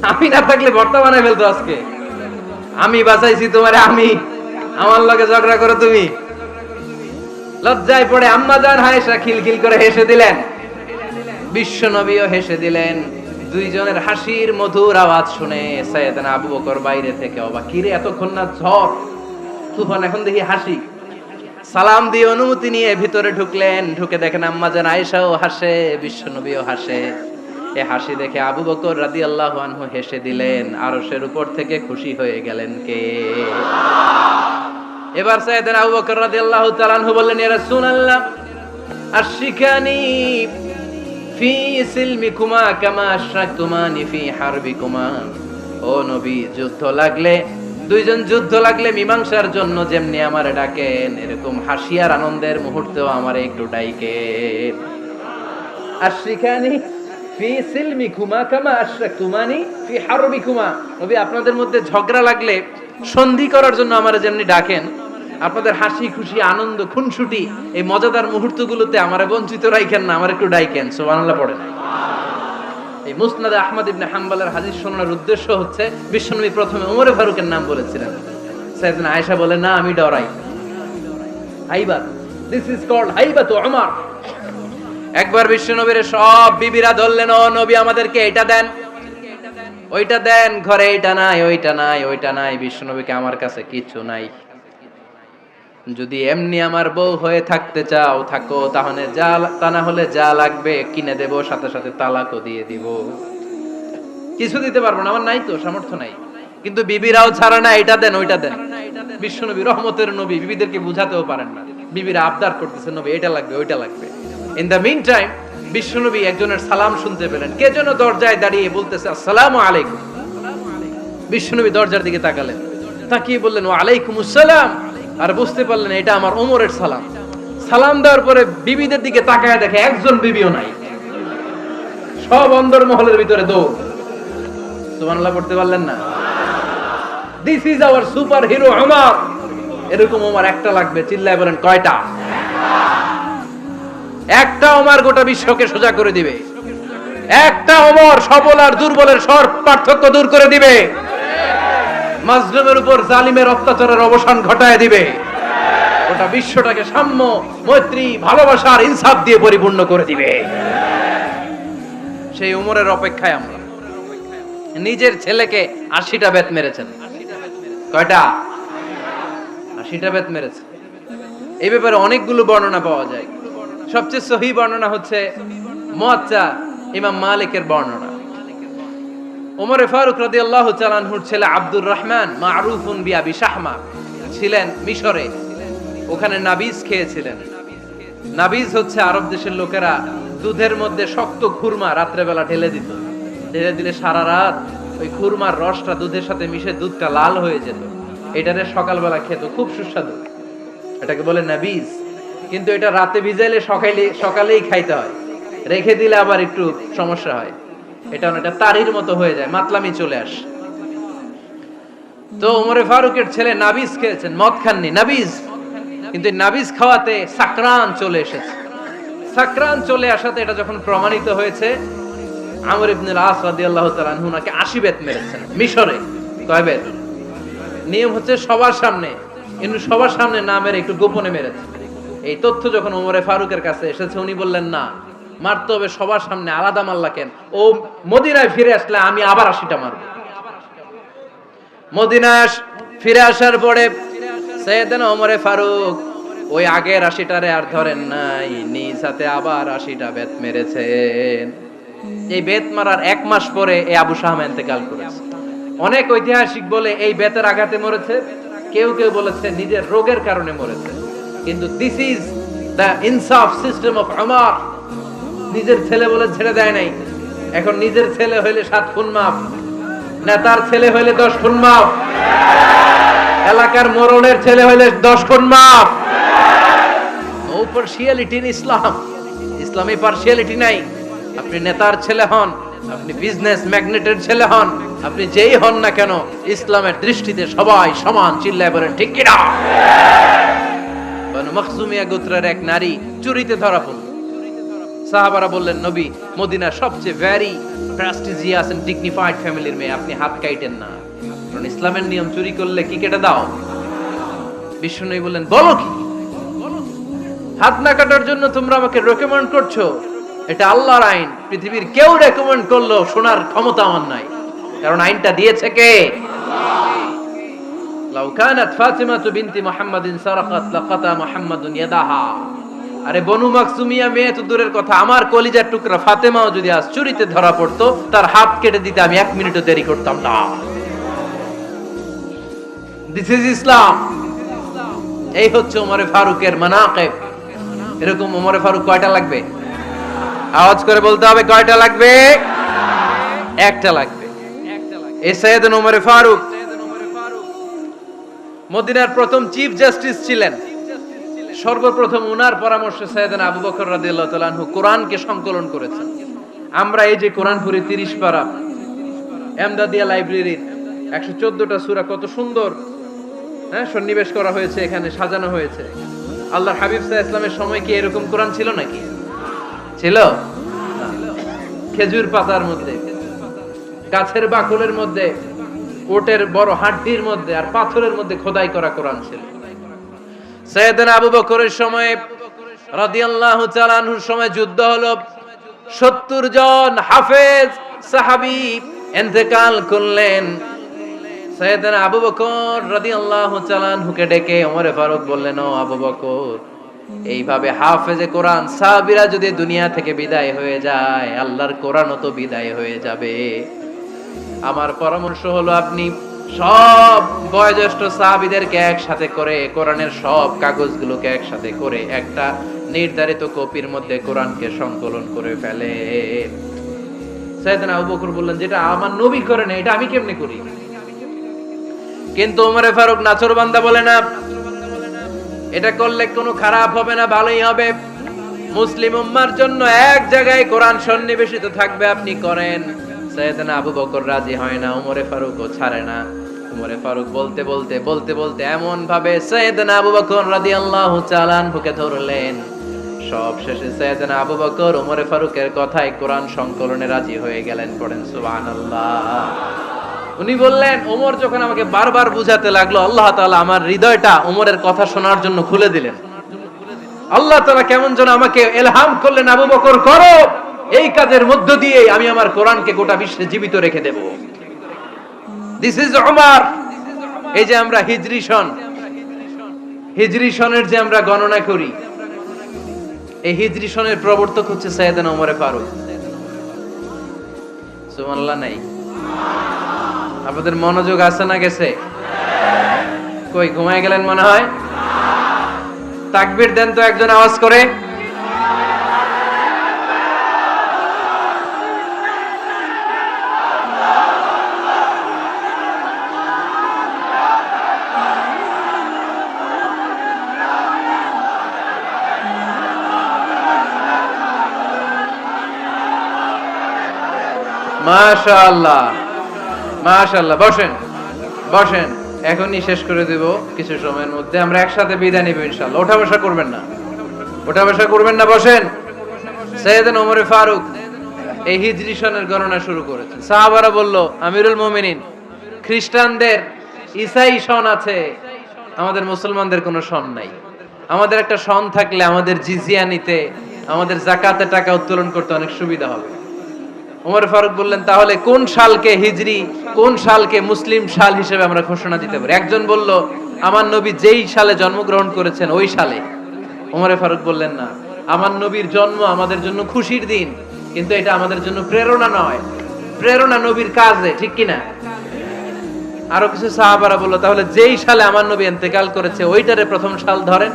আমি না থাকলে ভর্তা বানাই ফেলতো আজকে। আমি বাঁচাইছি তোমারে, আমি, আমার লগে ঝগড়া করো তুমি। লজ্জায় পড়ে আম্মাজান আয়েশা খিলখিল করে হেসে দিলেন, বিশ্বনবীও হেসে দিলেন। দুইজনের হাসির মধুর আওয়াজ শুনে সাইয়েদনা আবু বকর বাইরে থেকে অবাক, কিরে এতক্ষণ না ঝড় তুফান, এখন দেখি হাসি। সালাম দিয়ে অনুমতি নিয়ে ভিতরে ঢুকলেন। ঢুকে দেখেন আম্মাজান আয়েশাও হাসে, বিশ্বনবীও হাসে। এই হাসি দেখে আবু বকর রাদিয়াল্লাহু আনহু হেসে দিলেন। আরশের উপর থেকে খুশি হয়ে গেলেন কে? এবার সাইয়েদনা আবু বকর রাদিয়াল্লাহু তাআলা আনহু বললেন, ইয়া রাসূলুল্লাহ, আশরিকানি ফি সিলমিকুমা কামা আশরাকতুমানি ফি হারবিকুমা। ও নবী, যুদ্ধ লাগলে, দুইজন যুদ্ধ লাগলে মীমাংসার জন্য যেমনি আমারে ডাকেন, এরকম হাসি আর আনন্দের মুহূর্তেও আমারে একটু ডাকেন। আশরিকানি ফি সিলমিকুমা কামা আশরাকতুমানি ফি হারবিকুমা। নবী, আপনাদের মধ্যে ঝগড়া লাগলে সন্ধি করার জন্য আমারে যেমনি ডাকেন, আপনাদের হাসি খুশি আনন্দ খুনসুটি এই মজাদার মুহূর্তগুলোতে আমারে বঞ্চিত রাখেন না, আমার একটু ডাকেন। সুবহানাল্লাহ পড়েন। এই মুসনাদে আহমদ ইবনে হাম্বলের হাদিস শোনার উদ্দেশ্য হচ্ছে, বিশ্বনবী প্রথমে ওমর ফারুকের নাম বলেছিলেন। সাইয়েদনা আয়েশা বলে, না, আমি ডরাই। হাইবাত, দিস ইজ কল্ড হাইবাত ওমর। একবার বিশ্বনবীর সব বিবিরা ধরলেন, ও নবী, আমাদেরকে এটা দেন, ওইটা দেন, ঘরে এটা নাই, ওইটা নাই, ওইটা নাই। বিশ্বনবীকে, আমার কাছে কিছু নাই, যদি এমনি আমার বউ হয়ে থাকতে চাও থাকো, তাহলে যা, তা না হলে যা লাগবে কিনে দেব, সাথে সাথে তালাকও দিয়ে দিব। কিছু দিতে পারবো না, আমার নাই তো, সামর্থ্য নাই। কিন্তু বিবিরাও ছাড়া না, এটা দেন, ওইটা দেন। বিশ্বনবী রহমতের নবী, বিবিদেরকে বুঝাতেও পারেন না, বিবিরা আবদার করতেছে, নবী এটা লাগবে, ওইটা লাগবে। ইন দ্য মিন টাইম বিশ্বনবী একজনের সালাম শুনতে পেলেন। কে যেন দরজায় দাঁড়িয়ে বলতেছে, আসসালামু আলাইকুম। বিশ্বনবী দরজার দিকে তাকালেন, তাকিয়ে বললেন, ওয়া আলাইকুমুস সালাম। আর বুঝতে পারলেন এটা আমার ওমরের সালাম। সালাম দেওয়ার পরে বিবিদের দিকে তাকায় দেখে একজন বিবিও নাই, সব অন্দর মহলের ভিতরে দৌড়। সুবহানাল্লাহ পড়তে পারলেন না? This is our super hero Omar. এরকম ওমর একটা লাগবে, চিল্লায় বলেন, কয়টা? একটা ওমর গোটা বিশ্বকে সোজা করে দিবে। একটা ওমর সবল আর দুর্বলের সব পার্থক্য দূর করে দিবে। মাজলুমের উপর জালিমের অত্যাচারের অবসান ঘটায় দিবে। গোটা বিশ্বটাকে সাম্য, মৈত্রী, ভালোবাসার ইনসাফ দিয়ে পরিপূর্ণ করে দিবে। সেই উমরের অপেক্ষায় আমরা। নিজের ছেলেকে 80টা বেত মেরেছেন। কয়টা? 80টা বেত মেরেছে। এই ব্যাপারে অনেকগুলো বর্ণনা পাওয়া যায়। সবচেয়ে সহিহ বর্ণনা হচ্ছে মুয়াত্তা ইমাম মালিকের বর্ণনা। ওমরে ফারুক রাদিয়াল্লাহু তাআলা আনহুর ছেলে আব্দুর রহমান, মারুফুন বিআবি শাহমা, ছিলেন মিশরে। ওখানে নাবিজ খেয়েছিলেন। নাবিজ হচ্ছে আরব দেশের লোকেরা দুধের মধ্যে শক্ত খুরমা রাত্রেবেলা ঢেলে দিত। ঢেলে দিলে সারা রাত ওই খুরমার রসটা দুধের সাথে মিশে দুধটা লাল হয়ে যেত। এটারে সকালবেলা খেত, খুব সুস্বাদু। এটাকে বলে নাবিজ। কিন্তু এটা রাতে ভিজাইলে সকালেই খাইতে হয়, রেখে দিলে আবার একটু সমস্যা হয়। এটা অনেকটা তারির মতো হয়ে যায়, মাতলামি চলে আসে। তো ওমরে ফারুকের ছেলে নাবিজ খেয়েছেন, মদ খাননি, নাবিজ। কিন্তু নাবিজ খাওয়াতে সাকরান চলে এসেছে। সাকরান চলে আসাতে এটা যখন প্রমাণিত হয়েছে, আমর ইবনে আস রাদিয়াল্লাহু তাআলা আনহু নাকি 80 বেত মেরেছেন মিশরে। কয় বেত? নিয়ম হচ্ছে সবার সামনে, কিন্তু সবার সামনে না মেরে একটু গোপনে মেরেছে। এই তথ্য যখন ওমরে ফারুকের কাছে এসেছে, উনি বললেন, না, মারতে হবে সবার সামনে, আলাদা মারলা কেন? ও মদিনায় ফিরে আসলে আমি আবার 80টা মারব। মদিনায় ফিরে আসার পরে সাইয়েদনা ওমরে ফারুক ওই আগের 80টারে আর ধরেন নাই, নিজ হাতে আবার 80টা বেত মেরেছেন। এই বেত মারার 1 মাস পরে এই আবু শাহমা ইন্তেকাল করেছে। অনেক ঐতিহাসিক বলে এই বেতের আঘাতে মরেছে, কেউ কেউ বলেছে নিজের রোগের কারণে মরেছে। কিন্তু দিস ইজ দ্য ইনসাফ সিস্টেম অফ ওমর। নিজের ছেলে বলে ছেড়ে দেয় নাই। এখন নিজের ছেলে হইলে 7 খুন মাফ, নেতার ছেলে হইলে 10 খুন মাফ, এলাকার মোড়লের ছেলে হইলে 10 খুন মাফ। নো পার্সিয়ালিটি ইন ইসলাম। ইসলামে পার্সিয়ালিটি নাই। আপনি নেতার ছেলে হন, আপনি বিজনেস ম্যাগনেটের ছেলে হন, আপনি যেই হন না কেন, ইসলামের দৃষ্টিতে সবাই সমান। চিল্লায় বলেন ঠিক কিনা? বনু মখজুমিয়া গোত্রের এক নারী চুরিতে ধরা পড়ল। সাহাবারা বললেন, নবী, মদিনার সবচেয়ে ভেরি প্রেস্টিজিয়াস এন্ড ডিগনিফাইড ফ্যামিলির মেয়ে, আপনি হাত কাটেন না, কারণ ইসলামের নিয়ম চুরি করলে কি কেটে দাও। বিশ্বনবী বললেন, বলো কি? হাত না কাটার জন্য তোমরা আমাকে রেকমেন্ড করছো? এটা আল্লাহর আইন। পৃথিবীর কেউ রেকমেন্ড করলো শোনার ক্ষমতা আমার নাই, কারণ আইনটা দিয়েছে কে? লাউ কানাত ফাতিমাতু বিনতি মুহাম্মাদিন সারাকাত লাকাতা মুহাম্মাদুন ইয়াদাহা। আরে বনু মাকসুমিয়া মেয়ে তো দূরের কথা, আমার কলিজার টুকরা ফাতেমাও যদি আজ চুরিতে ধরা পড়তো, তার হাত কেটে দিতে আমি 1 মিনিটও দেরি করতাম না। দিস ইজ ইসলাম। এই হচ্ছে ওমরে ফারুকের মানাকিব। এরকম ওমরে ফারুক কয়টা লাগবে? আওয়াজ করে বলতে হবে, কয়টা লাগবে? একটা লাগবে। এই সাইয়েদনা ওমরে ফারুক মদিনার প্রথম চিফ জাস্টিস ছিলেন। সর্বপ্রথম উনার পরামর্শে সাইয়েদনা আবু বকর রাদিয়াল্লাহু তাআলা আনহু কোরআনকে সংকলন করেছেন। আমরা এই যে কোরআন পড়ি 30 পারা, এমদাদিয়া লাইব্রেরির 114টা সূরা, কত সুন্দর সন্নিবেশ করা হয়েছে, এখানে সাজানো হয়েছে। আল্লাহর হাবিব সাল্লাল্লাহু আলাইহি ওয়াসাল্লামের সময় কি এরকম কোরআন ছিল নাকি? ছিল? খেজুর পাতার মধ্যে, গাছের বাকলের মধ্যে, ওটের বড় হাড্ডির মধ্যে আর পাথরের মধ্যে খোদাই করা কোরআন ছিল। সাইয়েদনা আবু বকরের সময় রাদিয়াল্লাহু তাআলা আনহুর সময় যুদ্ধ হলো, 70 জন হাফেজ সাহাবী ইন্তেকাল করলেন। সাইয়েদনা আবু বকর রাদিয়াল্লাহু তাআলা আনহুকে ডেকে ওমরে ফারুক বললেন, ও আবু বকর, এইভাবে হাফেজে কোরআন সাহাবীরা যদি দুনিয়া থেকে বিদায় হয়ে যায়, আল্লাহর কোরআনও তো বিদায় হয়ে যাবে। আমার পরামর্শ হলো আপনি সব বয়োজ্যেষ্ঠ সাহাবীদেরকে একসাথে করে কোরআনের সব কাগজগুলোকে একসাথে করে একটা নির্ধারিত কপির মধ্যে কোরআনকে সংকলন করে ফেলে। সাইয়েদনা আবু বকর বললেন, যেটা আমার নবী করে না, এটা আমি কেমনে করি? কিন্তু ওমরে ফারুক নাছোড়বান্দা বলে না, এটা করলে কোনো খারাপ হবে না, ভালোই হবে। মুসলিম উম্মার জন্য এক জায়গায় কোরআন সন্নিবেশিত থাকবে, আপনি করেন। সাইয়েদনা আবু বকর রাজি হয় না, ওমরে ফারুকও ছাড়ে না। ওমরে ফারুক বলতে বলতে বলতে বলতে এমন ভাবে সাইয়েদনা আবু বকর রাদিয়াল্লাহু তাআলা আনহুকে ধরলেন, সব শেষে সাইয়েদনা আবু বকর ওমরে ফারুকের কথায় কোরআন সংকলনে রাজি হয়ে গেলেন। পড়েন সুবহানাল্লাহ। উনি বললেন, ওমর যখন আমাকে বারবার বুঝাতে লাগলো, আল্লাহ তাআলা আমার হৃদয়টা ওমরের কথা শোনার জন্য খুলে দিলেন। আল্লাহ তাআলা কেমন যেন আমাকে ইলহাম করলেন, আবু বকর করো, এই কাজের মধ্য দিয়ে আমি আমার কোরআনকে গোটা বিশ্বে জীবিত রেখে দেব। This is Umar. এই যে আমরা হিজরি সনের যে আমরা গণনা করি, এই হিজরি সনের প্রবর্তক হচ্ছে সাইয়েদনা ওমরে ফারুক। সুবহানাল্লাহ নাই? আপনাদের মনোযোগ আছে না গেছে? কই ঘুমায় গেলেন মনে হয়? তাকবীর দেন তো একজন আওয়াজ করে। মাশাআল্লাহ, মাশাআল্লাহ। বসেন বসেন, এখনই শেষ করে দেব কিছু সময়ের মধ্যে। আমরা একসাথে বিদায় নিব ইনশাআল্লাহ। ওঠা বসা করবেন না, ওঠা বসা করবেন না, বসেন। সাইয়েদনা ওমরে ফারুক এই হিজরি সনের গণনা শুরু করেছেন। সাহাবারা বলল, আমিরুল মুমিনিন, খ্রিস্টানদের ঈসাই সন আছে, আমাদের মুসলমানদের কোনো সন নাই। আমাদের একটা সন থাকলে আমাদের জিজিয়া নিতে, আমাদের যাকাতের টাকা উত্তোলন করতে অনেক সুবিধা হবে। ওমর ফারুক বললেন, তাহলে কোন সালকে হিজরি, কোন সালকে মুসলিম সাল হিসেবে আমরা ঘোষণা দিতে পারি? একজন বলল, আমার নবী যেই সালে জন্মগ্রহণ করেছেন ওই সালে। ওমর ফারুক বললেন, না, আমার নবীর জন্ম আমাদের জন্য খুশির দিন, কিন্তু এটা আমাদের জন্য প্রেরণা নয়। প্রেরণা নবীর কাজে, ঠিক কিনা? আরো কিছু সাহাবারা বলল, তাহলে যেই সালে আমার নবী ইন্তেকাল করেছে ওইটারে প্রথম সাল ধরেন।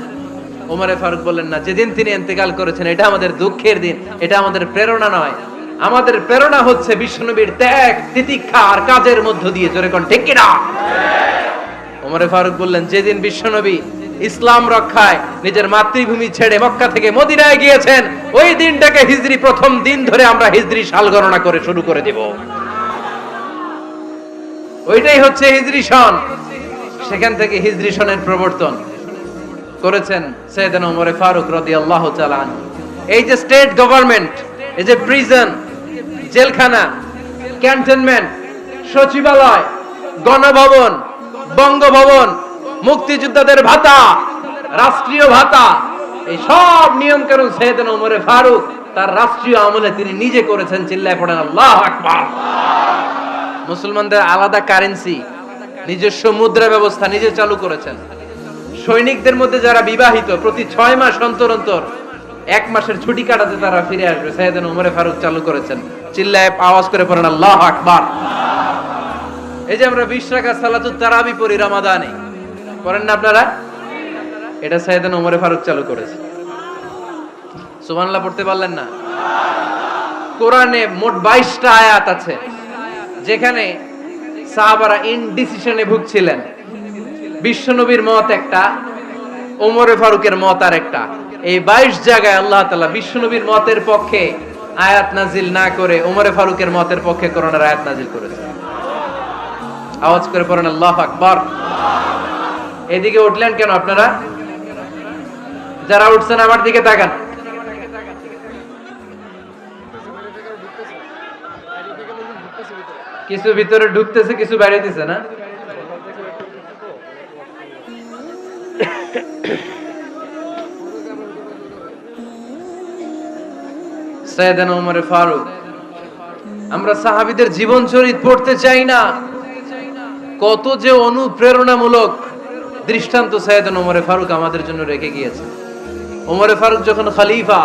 ওমর ফারুক বললেন, না, যেদিন তিনি ইন্তেকাল করেছেন এটা আমাদের দুঃখের দিন, এটা আমাদের প্রেরণা নয়। আমাদের প্রেরণা হচ্ছে বিশ্বনবীর ত্যাগ, তিতিক্ষা আর কাজের মধ্য দিয়ে। জোরে কোন ঠিক কিনা? ওমর ফারুক বললেন, যেদিন বিশ্বনবী ইসলাম রক্ষায় নিজের মাতৃভূমি ছেড়ে মক্কা থেকে মদিনায় গিয়েছেন, ওই দিনটাকে হিজরি প্রথম দিন ধরে আমরা হিজরি সাল গণনা করে শুরু করে দেব। ওইটাই হচ্ছে হিজরি সন। সেখান থেকে হিজরি সনের প্রবর্তন করেছেন সাইয়েদনা ওমর ফারুক রাদিয়াল্লাহু তাআলা আনহু। এই যে স্টেট গভর্নমেন্ট, এই যে প্রিজন, জেলখানা, ক্যান্টনমেন্ট, সচিবালয়, গণভবন, বঙ্গভবন, মুক্তিযোদ্ধাদের ভাতা, রাষ্ট্রীয় ভাতা, এই সব নিয়ম কানুন সাইয়েদনা ওমর ফারুক তার রাষ্ট্রীয় আমলে তিনি নিজে করেছেন। চিল্লায় পড়েন আল্লাহু আকবার। মুসলমানদের আলাদা কারেন্সি, নিজস্ব মুদ্রা ব্যবস্থা নিজে চালু করেছেন। সৈনিকদের মধ্যে যারা বিবাহিত, প্রতি 6 মাস অন্তর অন্তর 1 মাসের ছুটি কাটাতে তারা ফিরে আসবে, সাইয়েদনা ওমর ফারুক চালু করেছেন। চিল্লায় আওয়াজ করে পড়েন আল্লাহু আকবার। এই যে আমরা 20 রাকাত সালাতুত তারাবি পড়ি রমাদানে, করেন না আপনারা? এটা সাইয়েদনা ওমর ফারুক চালু করেছে। সুবহানাল্লাহ পড়তে পারলেন না? কোরআনে মোট 22টা আয়াত আছে যেখানে সাহাবারা ইনডিসিশনে ভুগছিলেন। বিশ্বনবীর মত একটা, ওমরে ফারুকের মত আর একটা। এই 22 জায়গায় আল্লাহ তাআলা বিশ্বনবীর মতের পক্ষে আয়াত নাজিল না করে ওমরে ফারুকের মতের পক্ষে কোরআনের আয়াত নাজিল করেছে। আওয়াজ করে পড়েন আল্লাহু আকবার। এদিকে উঠলেন কেন আপনারা? যারা উঠছেন আমার দিকে তাকান। কিছু ভিতরে ঢুকতেছে, কিছু বাইরেতেছে না? সাইয়েদনা ওমর ফারুক। আমরা সাহাবীদের জীবন চরিত পড়তে চাই না, কত যে অনুপ্রেরণামূলক দৃষ্টান্ত সাইয়েদনা ওমর ফারুক আমাদের জন্য রেখে গিয়েছে। ওমর ফারুক যখন খলিফা,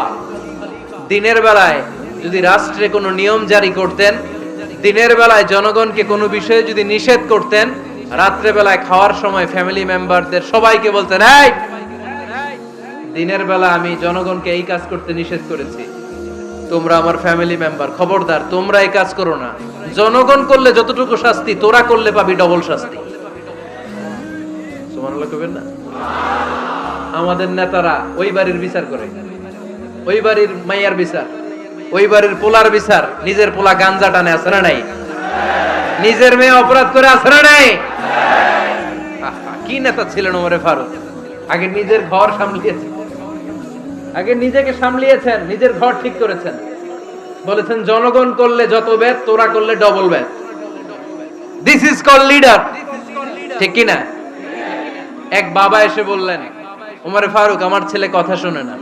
দিনের বেলায় যদি রাষ্ট্রে কোনো নিয়ম জারি করতেন, দিনের বেলায় জনগণকে কোনো বিষয়ে যদি নিষেধ করতেন, রাত্রে বেলায় খাওয়ার সময় ফ্যামিলি মেম্বারদের সবাইকে বলতেন, এই দিনের বেলা আমি জনগণকে এই কাজ করতে নিষেধ করেছি, তোমরা আমার ফ্যামিলি মেম্বার, খবরদার তোমরা এই কাজ করো না। জনগণ করলে যতটুকু শাস্তি, তোরা করলে পাবি ডবল শাস্তি। সুবহানাল্লাহ কইবেন না? আমাদের নেতারা ওই বাড়ির বিচার করে, ওই বাড়ির মাইয়ার বিচার, ওই বাড়ির পোলার বিচার। নিজের পোলা গাঞ্জা টানে, আছে না নাই? নিজের মেয়ে অপরাধ করে, আছে না নাই? কি নেতা ছিলেন ওমর ফারুক! আগে নিজের ঘর সামলিয়েছেন, আগে নিজেকে সামলিয়েছেন, নিজের ঘর ঠিক করেছেন। বলেছেন জনগণ করলে যত ব্যাত, তোরা করলে ডবল ব্যাত। দিস ইজ কল লিডার, ঠিক কি না? এক বাবা এসে বললেন, ওমর ফারুক আমার ছেলে কথা শুনে না,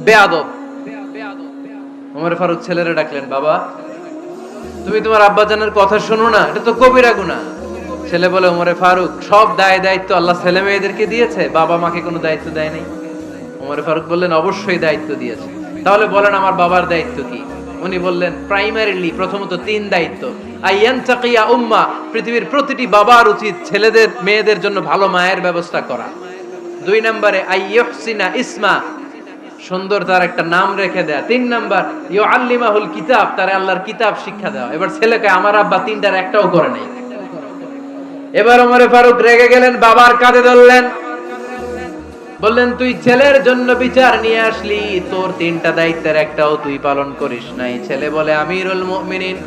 বেয়াদব। ওমর ফারুক ছেলেরে ডাকলেন, বাবা তুমি তোমার আব্বাজানের কথা শোনো না, এটা তো কবিরা গুনাহ। ছেলে বলে, ওমর ফারুক সব দায় দায়িত্ব আল্লাহ ছেলে মেয়েদেরকে দিয়েছে, বাবা মাকে কোনো দায়িত্ব দেয় নাই। ওমর ফারুক বললেন, অবশ্যই দায়িত্ব দিয়েছে। তাহলে বলেন আমার বাবার দায়িত্ব কি? উনি বললেন, প্রাইমারিলি প্রথমত 3 দায়িত্ব। আইয়ান তাকিয়া উম্মাহ, পৃথিবীর প্রতিটি বাবার উচিত ছেলেদের মেয়েদের জন্য ভালো মায়ের ব্যবস্থা করা। 2 নম্বরে আইয়ুহসিনা ইসমা, সুন্দর তার একটা নাম রেখে দেয়া। 3 নাম্বার ইউআল্লিমাহুল কিতাব, তার আল্লাহর কিতাব শিক্ষা দেওয়া। এবার ছেলেকে আমার আব্বা 3টার একটাও করে নাই। এবার ওমর ফারুক রেগে গেলেন, বাবার কাঁধে ধরলেন, বললেন তুই ছেলের জন্য বিচার নিয়ে আসলি, তোর 3টা দায়িত্বের একটাও তুই পালন করিস নাই। ছেলে বলে, আমিরুল মুমিনিন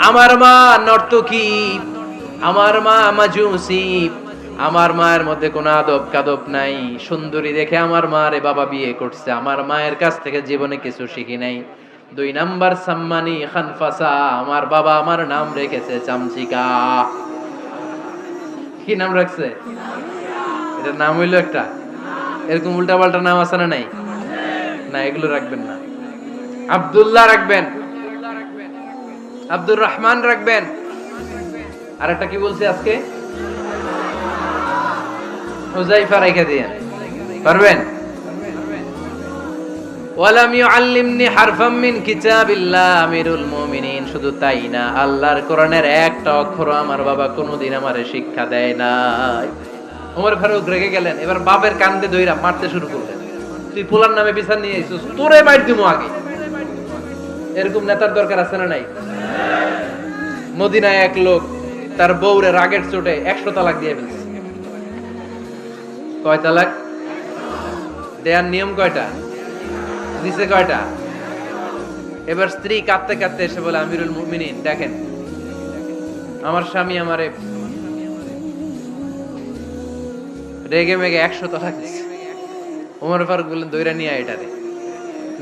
আমার মা নর্তকী, আমার মা মাজুসি, আমার মায়ের মধ্যে কোনো আদব কাদব নাই, সুন্দরী দেখে আমার মারে বাবা বিয়ে করছে, আমার মায়ের কাছ থেকে জীবনে কিছু শিখি নাই। 2 নাম্বার সাম্মানি খানফাসা, আমার বাবা আমার নাম রেখেছে চামচিকা। কি নাম রাখছে? এটার নাম হইলো একটা, এরকম উল্টা পাল্টা নাম আছে না নাই? না, এগুলো রাখবেন না। আব্দুল্লাহ রাখবেন, আব্দুর রহমান রাখবেন। আর একটা কি বলছি আজকে? হুযায়ফা রেখে দিয়েন, পারবেন? ওয়ালাম ইউআল্লিমনি হারফাম মিন কিতাবিল্লাহ আমিরুল মুমিনিন। শুধু তাই না, আল্লাহর কোরআনের একটা অক্ষর আমার বাবা কোনোদিন আমারে শিক্ষা দেয় নাই। ওমর ফারুক রেগে গেলেন, এবার বাপের কান্দে ধইরা মারতে শুরু করলেন। তুই পোলার নামে বিচার নিয়ে আইছিস, তোরে মাইর দিমু আগে। এরকম নেতার দরকার আছে না নাই? মদিনায় এক লোক তার বউরে রাগের চোটে 100 তালাক দিয়ে ফেলছে। কয় তালাক দেয়ার নিয়ম কয়টা? দিছে কয়টা? এবার স্ত্রী কাঁদতে কাঁদতে এসে বলে, আমিরুল মুমিনিন দেখেন, আমার স্বামী আমারে রেগে মেগে 100 তালাক দিছে। ওমর ফারুক বললেন, দইরা নিয়ে আয় এটারে।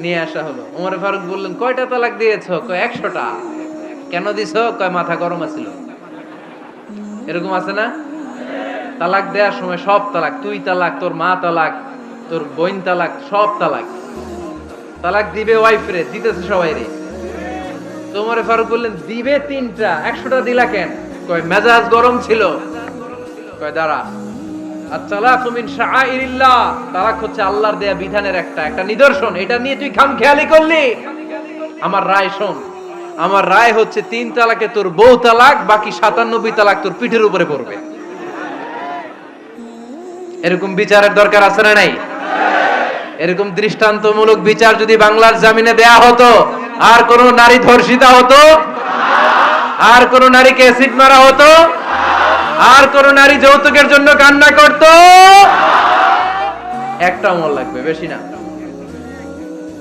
নিয়ে আসা হলো। ওমর ফারুক বললেন, কয়টা তালাক দিয়েছো? কয় 100টা। কেন দিছো? কয় মাথা গরম আছিল। এরকম আছে না? তালাক দেওয়ার সময় সব তালাক, তুই তালাক, তোর মা তালাক, তোর বোন তালাক, সব তালাক। তালাক দিবে ওয়াইফ রে, দিতেছে সবাই রে। তো ওমর ফারুক বললেন, দিবে 3টা, 100টা দিলা কেন? কয় মেজাজ গরম ছিল। কয় দাঁড়া, আত-তালাকু মিন শাআইরিল্লাহ, তালাক হচ্ছে আল্লাহর দেয়া বিধানের একটা নিদর্শন। এটা নিয়ে তুই খামখেয়ালি করলি? আমার রায় শোন, আমার রায় হচ্ছে 3 তালাকে তোর বউ তালাক, বাকি 97 তালাক তোর পিঠের উপরে পড়বে। এরকম বিচারের দরকার আছে না নাই? এরকম দৃষ্টান্তমূলক বিচার যদি বাংলার জমিনে দেয়া হতো, আর কোন নারী ধর্ষিতা হতো, আর কোন নারীকে অ্যাসিড মারা হতো, আর কোন নারী যৌতুকের জন্য কান্না করত? একটা অমর লাগবে, বেশি না।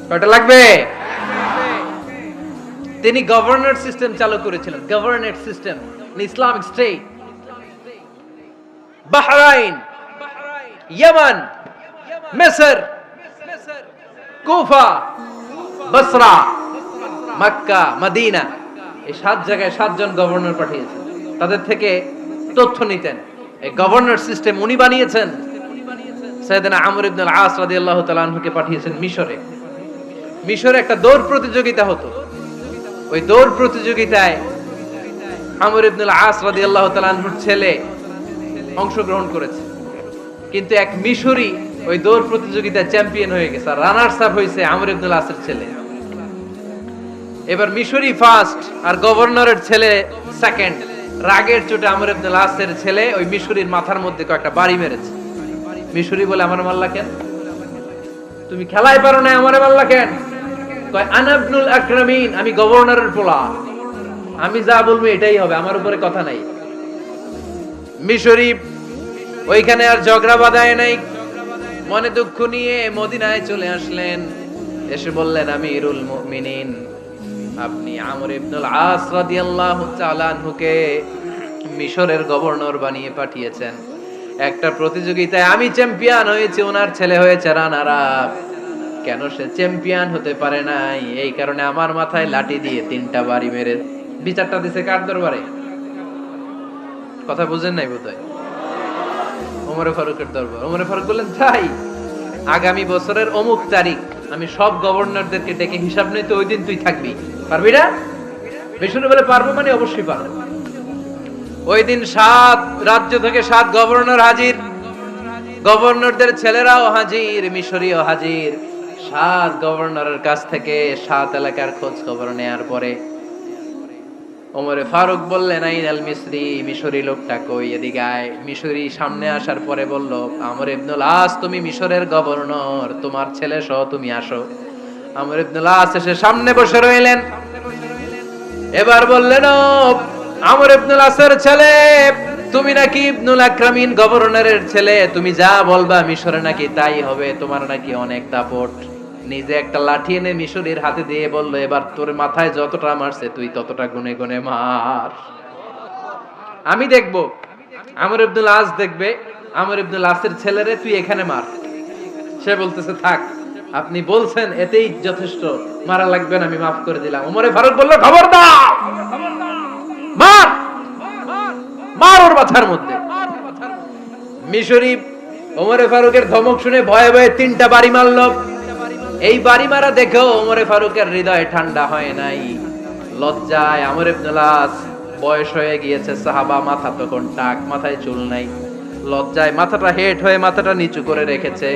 কয়টা লাগবে? তিনি গভর্নর সিস্টেম চালু করেছিলেন, governor system, Islamic state. Bahrain, Yemen, মিসর, কুফা, বসরা, মক্কা, মদিনা, এই 7 জায়গায় 7 জন গভর্নর পাঠিয়েছেন। তাদের থেকে তথ্য নিতেন। এই গভর্নর সিস্টেম উনি বানিয়েছেন। সাইয়েদনা আমর ইবনে আল আস রাদিয়াল্লাহু তাআলা আনহুকে পাঠিয়েছেন মিশরে। মিশরে একটা দৌড় প্রতিযোগিতা হতো। ওই দৌড় প্রতিযোগিতায় আমর ইবনে আল আস রাদিয়াল্লাহু তাআলা আনহুর ছেলে অংশগ্রহণ করেছে, কিন্তু এক মিশরি ওই দৌড় প্রতিযোগিতায় চ্যাম্পিয়ন হয়ে গেছে, আর রানার্স আপ হয়েছে আমর ইবনে আল আসের ছেলে। এবার মিশরি ফার্স্ট আর গভর্নরের ছেলে সেকেন্ড। রাগের চোটে আমর ইবনে আল আসের ছেলে ওই মিশরির মাথার মধ্যে কয়েকটা বাড়ি মেরেছে। মিশরি বলে, আমার মাল্লা কেন? তুমি খেলায় পারো না, আমারে মাল্লা কেন? কয়, আনা ইবনুল আকরামিন, আমি গভর্নরের পোলা, আমি যা বলবো এটাই হবে, আমার উপরে কথা নাই। মিশরি ওইখানে আর ঝগড়া বাঁধায় নাই, মনে দুঃখ নিয়ে মদিনায় চলে আসলেন। এসে বললেন, আমিরুল মুমিনিন, আপনি আমর ইবনুল আস রাদিয়াল্লাহু তাআলা আনহুকে মিশরের গভর্নর বানিয়ে পাঠিয়েছেন। একটা প্রতিযোগিতায় আমি চ্যাম্পিয়ন হয়েছি, ওনার ছেলে হয়েছে রানার আপ। কেন সে চ্যাম্পিয়ন হতে পারে নাই? এই কারণে আমার মাথায় লাঠি দিয়ে 3টা বাড়ি মেরে। বিচারটা দিছে কার দরবারে? কথা বুঝেন নাই বোধহয়। ওমর ফারুকের দরবার। ওমর ফারুক বললেন, তাই আগামী বছরের অমুক তারিখ আমি সব গভর্নরদেরকে ডেকে হিসাব নিতে, ওই দিন তুই থাকবি, পারবি না? মিশরে বলে, পারবো মানে অবশ্যই পারবো। ওই দিন 7 রাজ্য থেকে 7 গভর্নর হাজির, গভর্নরদের ছেলেরাও হাজির, মিশরীয় হাজির। 7 গভর্নরের কাছ থেকে 7 এলাকার খোঁজ খবর নেয়ার পরে ওমরে ফারুক বললেন, আইনাল মিসরি, মিশরি লোকটা কই, এদিকে আয়। মিশরি সামনে আসার পরে বলল, আমর ইবনুল আস, তুমি মিশরের গভর্নর, তোমার ছেলে সহ তুমি আসো। আমর ইবনুল আস এসে সামনে বসে রইলেন। এবার বললেন, ও আমর ইবনুল আসের ছেলে, তুমি নাকি ইবনুল আকরামিন গভর্নরের ছেলে, তুমি যা বলবা মিশরে নাকি তাই হবে, তোমার নাকি অনেক দাপট। নিজে একটা লাঠি এনে মিশরীর হাতে দিয়ে বলল, এবার তোর মাথায় যতটা মারছে তুই ততটা গুনে গুনে মার, আমি দেখবো। আমর ইবনুল আস দেখবে, আমর ইবনুল আসের ছেলেরে তুই এখানে মার। সে বলতেছে, থাক, আপনি বলছেন এতেই যথেষ্ট, মারা লাগবে না, আমি মাফ করে দিলাম। ওমরে ফারুক বলল, খবরদার, মার, মার ওর মাথার মধ্যে। মিশরি ওমরে ফারুকের ধমক শুনে ভয়ে ভয়ে 3টা বাড়ি মারল। এই বাড়ি মারা দেখেও ওমরে ফারুকের হৃদয় ঠান্ডা হয় নাই। লজ্জায় আমর ইবনুল আস, বয়স হয়ে গিয়েছে সাহাবা, মাথা তখন টাক, মাথায় চুল নাই, লজ্জায় মাথাটা হেট হয়ে মাথাটা নিচু করে রেখেছে।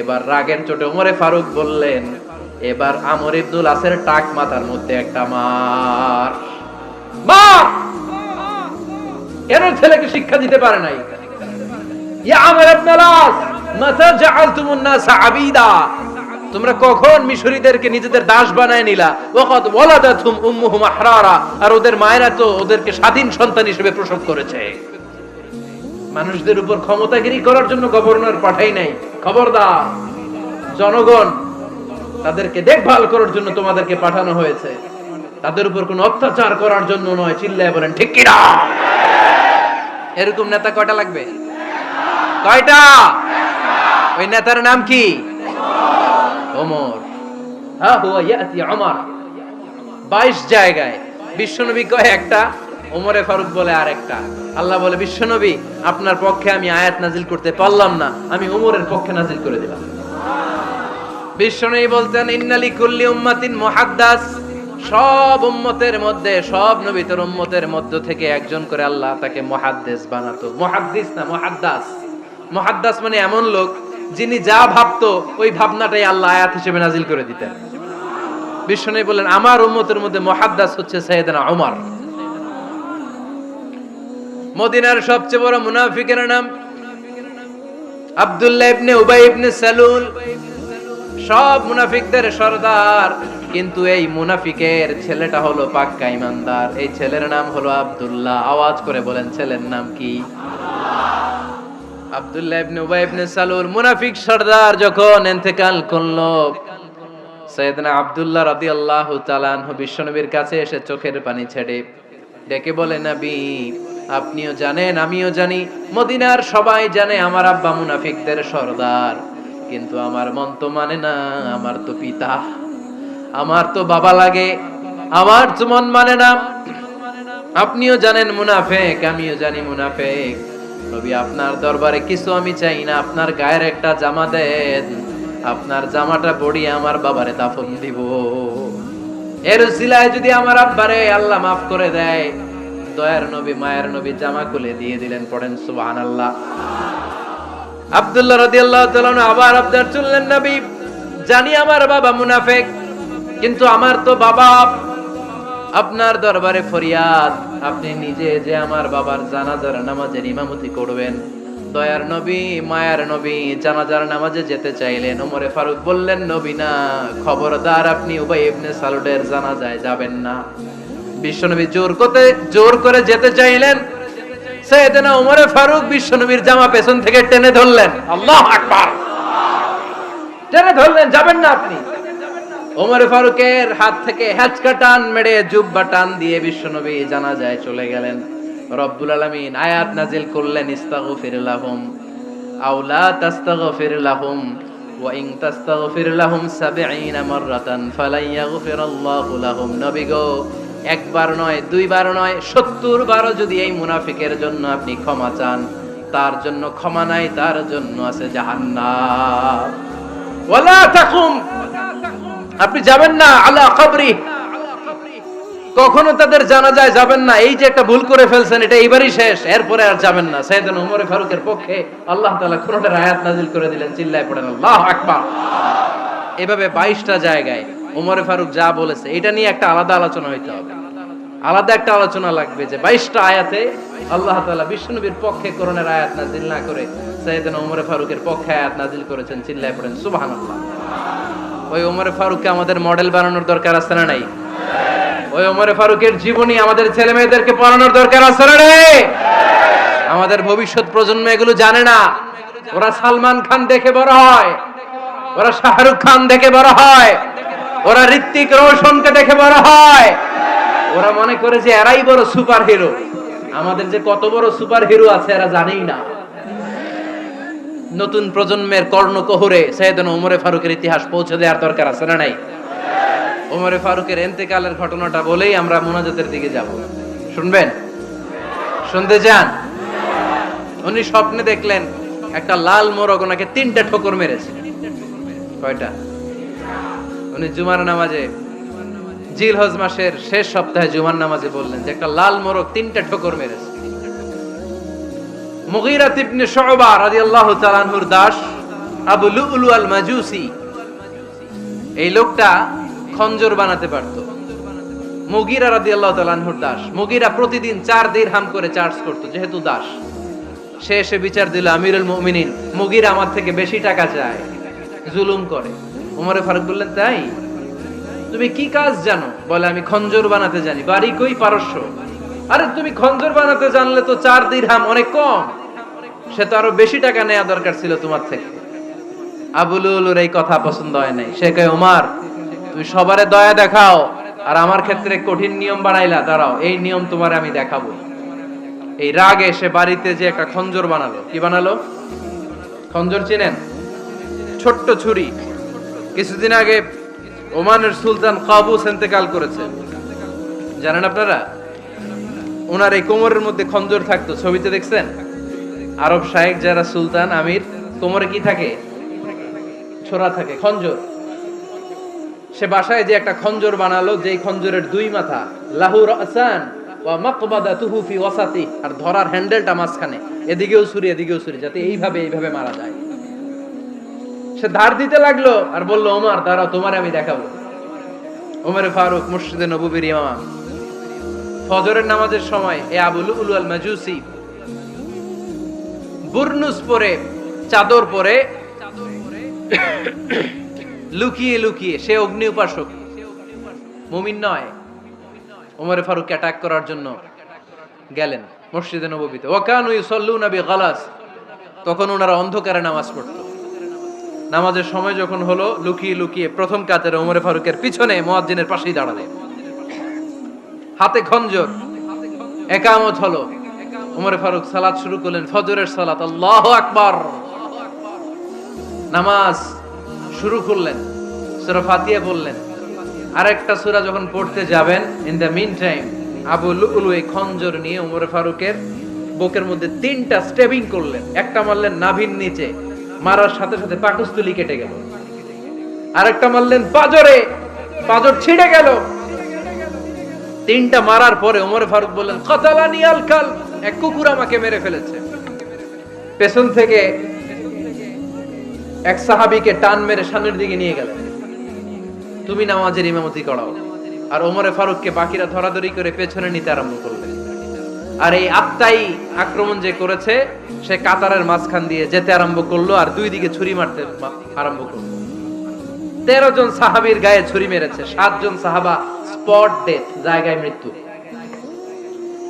এবার রাগের চোটে ওমরে ফারুক বললেন, এবার আমর ইবনুল আসের টাক মাথার মধ্যে একটা মার। মার! কেন ছেলেকে শিক্ষা দিতে পারে নাই? ইয়া আমর ইবনুল আস, মাতা জাআলতুমুন নাস আবিদা, তোমরা কখন মিশরীদেরকে নিজেদের দাস বানায় নিলা? ওয়াকাদ ওয়ালাদাতুম উম্মুহুম আহরারা, আর ওদের মায়েরা তো ওদেরকে স্বাধীন সন্তান হিসেবে প্রসব করেছে। মানুষদের উপর ক্ষমতাগিরি করার জন্য গভর্নর পাঠাই নাই। খবরদার, জনগণ তাদেরকে দেখভাল করার জন্য তোমাদেরকে পাঠানো হয়েছে, তাদের উপর কোনো অত্যাচার করার জন্য নয়। চিল্লায় বলেন ঠিক কি না? এরকম নেতা কয়টা লাগবে? কয়টা? ওই নেতার নাম কি? ওমর। হ্যাঁ, হুয়া ইয়াতি ওমর। 22 জায়গায় বিশ্বনবী কয় একটা, ওমরে ফারুক বলে আরেকটা। আল্লাহ বলে, বিশ্বনবী আপনার পক্ষে আমি আয়াত নাজিল করতে পারলাম না, আমি ওমরের পক্ষে নাজিল করে দিলাম। বিশ্বনবী বলতেন, ইন্নালি কুল্লি উম্মাতিন মুহাদ্দাস, সব উম্মতের মধ্যে, সব নবীর উম্মতের মধ্য থেকে একজন করে আল্লাহ তাকে মুহাদ্দিস বানাতো। মুহাদ্দিস না, মুহাদ্দাস। মুহাদ্দাস মানে এমন লোক যিনি যা ভাবতো ওই ভাবনাটাই আল্লাহ আয়াত হিসেবে নাজিল করে দিতেন। বিশ্বনবী বলেন, আমার উম্মতের মধ্যে মুহাদ্দাস হচ্ছে সাইয়েদনা ওমর। মদিনার সবচেয়ে বড় মুনাফিকের নাম আব্দুল্লাহ ইবনে উবাই ইবনে সালুল। সব মুনাফিকদের সরদার, কিন্তু এই মুনাফিকের ছেলেটা হলো পাক্কা ইমানদার। এই ছেলের নাম হলো আব্দুল্লাহ। আওয়াজ করে বলেন ছেলের নাম কি? আব্দুল্লাহ ইবনে উবাই ইবনে সালুল। মুনাফিক সরদার যখন ইন্তেকাল করলো, সাইয়েদনা আব্দুল্লাহ রাদিয়াল্লাহু তাআলা আনহু বিশ্বনবীর কাছে এসে চোখের পানি ছেড়ে ডেকে বলে, নবী আপনিও জানেন আমিও জানি, মদিনার সবাই জানে আমার আব্বা মুনাফিকদের সরদার, কিন্তু আমার মন তো মানে না, আমার তো পিতা, আমার তো বাবা লাগে, আমার তো মন মানে না। আপনিও জানেন মুনাফিক, আমিও জানি মুনাফিক। নবী আপনার দরবারে কিছু আমি চাই না, আপনার গায়ের একটা জামা দেন, আপনার জামাটা পরিয়ে আমার বাবারে দাফন দিব। এর উসিলায় যদি আমার আব্বারে আল্লাহ মাফ করে দেয়, দয়ার নবী মায়ের নবী জামা খুলে দিয়ে দিলেন। পড়েন সুবহানাল্লাহ। আব্দুল্লাহ রাদিয়াল্লাহু তাআলা আবার আবদার চললেন, নবী জানি আমার বাবা মুনাফিক, কিন্তু আমার তো বাবা, আপনার দরবারে ফরিয়াদ, আপনি নিজে যে আমার বাবার জানাজার নামাজের ইমামতি করবেন। দয়ার নবী মায়ার নবী জানাজার নামাজে যেতে চাইলেন। ওমরে ফারুক বললেন, নবী না, খবরদার আপনি উবাই ইবনে সালুলের জানাজায় যাবেন না। বিশ্বনবী জোর করে যেতে চাইলেন। সাইয়েদনা ওমরে ফারুক বিশ্বনবীর জামা পেছন থেকে টেনে ধরলেন। আল্লাহু আকবার। টেনে ধরলেন, যাবেন না আপনি। ওমর ফারুকের হাত থেকে হ্যাচকা টান মেরে জুব্বা টান দিয়ে বিশ্বনবী জানাজায় চলে গেলেন। রব্বুল আলামিন আয়াত নাজিল করলেন, ইস্তাগফির লাহুম আও লা তাস্তাগফির লাহুম ওয়া ইন তাস্তাগফির লাহুম ৭০ মাররাতান ফালান ইয়াগফিরাল্লাহু লাহুম। নবী গো, একবার নয়, দুইবার নয়, ৭০ বারও যদি এই মুনাফিকের জন্য আপনি ক্ষমা চান, তার জন্য ক্ষমা নাই, তার জন্য আছে জাহান্নাম। ওয়ালা তাকুম, আপনি যাবেন না আলা কবরি, কখনো তাদের জানাজায় যাবেন না। এই যে একটা ভুল করে ফেলছেন, এটা এইবারই শেষ, এরপরে আর যাবেন না। সাইয়েদনা ওমর ফারুকের পক্ষে আল্লাহ তাআলা কোরআনের আয়াত নাযিল করে দিলেন। চিল্লায় পড়েন আল্লাহু আকবার। এভাবে 22টা জায়গায় ওমর ফারুক যা বলেছে, এটা নিয়ে একটা আলাদা আলোচনা হইতে হবে, আলাদা একটা আলোচনা লাগবে যে 22টা আয়াতে আল্লাহ তাআলা বিশ্বনবীর পক্ষে কোরআনের আয়াত নাযিল না করে সাইয়েদনা ওমর ফারুকের পক্ষে আয়াত নাযিল করেছেন। চিল্লায় পড়েন সুবহানাল্লাহ। ওই ওমর ফারুককে আমাদের মডেল বানানোর দরকার আছে না নাই? ওই ওমর ফারুকের জীবনী আমাদের ছেলে মেয়েদেরকে পড়ানোর দরকার আছে না নাই? আমাদের ভবিষ্যৎ প্রজন্ম এগুলো জানে না। ওরা সালমান খান দেখে বড় হয়, ওরা শাহরুখ খান দেখে বড় হয়, ওরা ঋত্বিক রোশনকে দেখে বড় হয়। ওরা মনে করে যে এরাই বড় সুপার হিরো। আমাদের যে কত বড় সুপার হিরো আছে এরা জানেই না। নতুন প্রজন্মের কর্ণকোহরে সাইয়েদনা ওমর ফারুকের ইতিহাস পৌঁছে দেওয়ার দরকার আছে না নাই? ওমর ফারুকের ইন্তেকালের ঘটনাটা বলেই আমরা মুনাজাতের দিকে যাব। শুনবেন? শুনতে চান? উনি স্বপ্নে দেখলেন একটা লাল মোরগ ওনাকে 3টা ঠোকর মেরেছে। কয়টা? উনি জুমার নামাজে, জিলহজ মাসের শেষ সপ্তাহে জুমার নামাজে বললেন যে একটা লাল মোরগ 3টা ঠোকর মেরেছে। মুগীরা ইবনে শুবা রাদিয়াল্লাহু তাআলা আনহুর দাস আবু লুলু আল মাজুসি, এই লোকটা খঞ্জর বানাতে পারত। মুগীরা রাদিয়াল্লাহু তাআলা আনহুর দাস। মুগীরা প্রতিদিন 4 দিরহাম করে চার্জ করত, যেহেতু দাস। সে এসে বিচার দিল, আমিরুল মুমিনিন, মুগীরা আমার থেকে বেশি টাকা চায়, জুলুম করে। ওমর ফারুক বললেন, তাই? তুমি কি কাজ জানো? বলে, আমি খঞ্জর বানাতে জানি। বাড়ি কই? পারস্য। আরে তুমি খঞ্জর বানাতে জানলে তো 4 দিরহাম অনেক কম, সে তো আরো বেশি টাকা নেওয়া দরকার ছিল তোমার থেকে। আবু লুলুর এই কথা পছন্দ হয় নাই। সে কয়, ওমর তুমি সবারে দয়া দেখাও, আর আমার ক্ষেত্রে কঠিন নিয়ম বানাইলা, দাঁড়াও এই নিয়ম তোমার আমি দেখাবো। এই রাগে সে বাড়িতে যে একটা খঞ্জর বানালো। কি বানালো? খঞ্জর চিনেন? ছোট্ট ছুরি। কিছুদিন আগে ওমানের সুলতান কাবুস ইন্তেকাল করেছে, জানেন আপনারা? ওনার এই কোমরের মধ্যে খঞ্জর থাকতো, ছবিতে দেখছেন? আরব শায়েখ যারা সুলতান আমির, কোমরে কি থাকে? ছোরা থাকে, খঞ্জর। সে বাসায় যে একটা খঞ্জর বানালো, যেই খঞ্জরের 2 মাথা, লাহু রাসান ওয়া মাকবাদাতুহু ফি ওয়াসাতি, আর ধরার হ্যান্ডেলটা মাঝখানে, এদিকেও ছুরি এদিকেও ছুরি, যাতে এইভাবে মারা যায়। সে ধার দিতে লাগলো আর বলল, ওমর দাঁড়াও তোমারে আমি দেখাবো। ওমর ফারুক মসজিদে নববীর ইমাম, ফজরের নামাজের সময় এ আবু লুলু আল মাজুসি বুরনুস পরে, চাদর পরে লুকিয়ে লুকিয়ে, সে অগ্নি উপাসক, মুমিন নয়। ওমরে ফারুক অ্যাটাক করার জন্য গেলেন মসজিদে নববীতে। ওয়াকানু ইউসাল্লুনা বিগালাস, তখন ওনারা অন্ধকারে নামাজ পড়তো। নামাজের সময় যখন হলো, লুকিয়ে লুকিয়ে প্রথম কাতারে ওমরে ফারুকের পিছনে মুয়াজ্জিনের পাশেই দাঁড়ালেন, হাতে খঞ্জর। একামত হলো, ওমরে ফারুক সালাত শুরু করলেন, ফজরের সালাত। আল্লাহু আকবার, নামাজ শুরু করলেন, সূরা ফাতিহা বললেন। আরেকটা সূরা যখন পড়তে যাবেন, in the meantime Abu Lulu এই খঞ্জর নিয়ে ওমরে ফারুকের বুকের মধ্যে 3টা স্টেবিং করলেন। একটা মারলেন নাভির নিচে, মারার সাথে সাথে পাকস্থলী কেটে গেল। আরেকটা মারলেন পাজরে, পাজর ছিঁড়ে গেল। 3টা মারার পরে ওমরে ফারুক বললেন, কাতালানি আল কাল, এক কুকুর আমাকে মেরে ফেলেছে। পেছন থেকে এক সাহাবীকে টান মেরে সামনের দিকে নিয়ে গেলেন, তুমি নামাজের ইমামতি করাও। আর ওমরে ফারুককে বাকিরা ধরাধরি করে পেছনে নিতে আরম্ভ করলেন। আর এই আত্মাই আক্রমণ যে করেছে, সে কাতারের মাঝখান দিয়ে যেতে আরম্ভ করলো আর 2 দিকে ছুরি মারতে আরম্ভ করলো। 13 জন সাহাবীর গায়ে ছুরি মেরেছে, 7 জন সাহাবা স্পট ডেথ, জায়গায় মৃত্যু।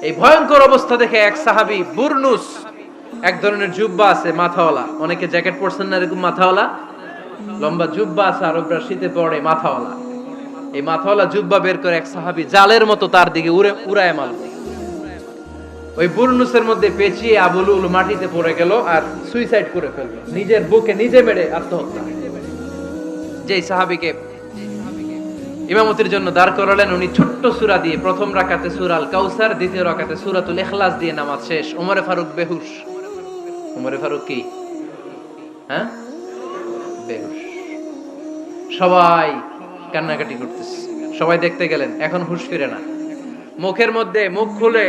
এই ভয়ঙ্কর অবস্থা দেখে এক সাহাবী বুরনুস, এক ধরনের জুব্বা আছে মাথাওয়ালা, অনেকে জ্যাকেট পরছেন না এরকম মাথাওয়ালা, লম্বা জুব্বা আছে, আরবরা শীতে পরে মাথাওয়ালা। এই মাথাওয়ালা জুব্বা বের করে এক সাহাবী জালের মতো তার দিকে উড়ায় মারল। ওই বুরনুসের মধ্যে পেঁচিয়ে আবু লুল মাটিতে পড়ে গেল আর সুইসাইড করে ফেলল, নিজের বুকে নিজে মেরে আত্মহত্যা। যেই সাহাবীকে ইমামতির জন্য দাঁড় করালেন, উনি ছোট্ট সূরা দিয়ে প্রথম রাকাতে সূরা আল কাউসার, দ্বিতীয় রাকাতে সূরাতুল ইখলাস দিয়ে নামাজ শেষ। ওমরে ফারুক বেহুশ। ওমরে ফারুক কি বেহুশ। সবাই কান্নাকাটি করতেছে, সবাই দেখতে গেলেন, এখন হুঁশ ফিরে না। মুখের মধ্যে, মুখ খুলে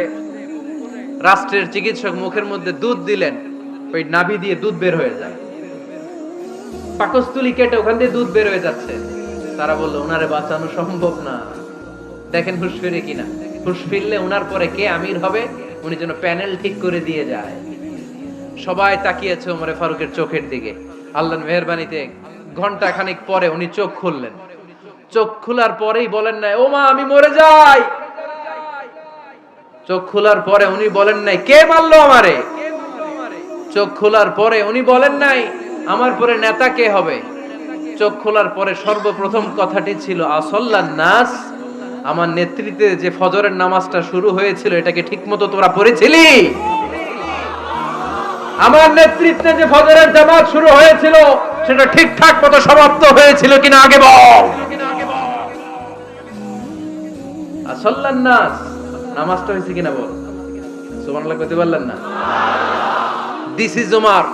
রাষ্ট্রের চিকিৎসক মুখের মধ্যে দুধ দিলেন, ওই নাভি দিয়ে দুধ বের হয়ে যায়, পাকস্থলী কেটে ওখান দিয়ে দুধ বের হয়ে যাচ্ছে। তারা বললো ওনারে বাঁচানো সম্ভব না, দেখেন হুঁশ ফিরে কিনা। হুঁশ ফিরলে ওনার পরে কে আমির হবে, উনি যেন প্যানেল ঠিক করে দিয়ে যায়। সবাই তাকিয়েছে ওমরে ফারুকের চোখের দিকে। আল্লাহর মেহেরবানিতে ঘন্টা খানিক পরে উনি চোখ খুললেন। চোখ খোলার পরেই বলেন নাই, ও মা আমি মরে যাই। চোখ খোলার পরে উনি বলেন নাই, কে মারলো আমারে। চোখ খোলার পরে উনি বলেন নাই, আমার পরে নেতা কে হবে। চোখ খোলার পরে সর্বপ্রথম কথাটি ছিল, আসল্লান নাস, আমার নেতৃত্বে যে ফজরের নামাজটা শুরু হয়েছিল, এটাকে ঠিকমতো তোরা পড়েছিলি? আমার নেতৃত্বে যে ফজরের জামাত শুরু হয়েছিল, সেটা ঠিকঠাক মতো সমাপ্ত হয়েছিল কিনা আগে বল। আসল্লান নাস, নামাজটা হয়েছে কিনা বল। সুবহানাল্লাহ কইতে পারলেন না? This is Omar,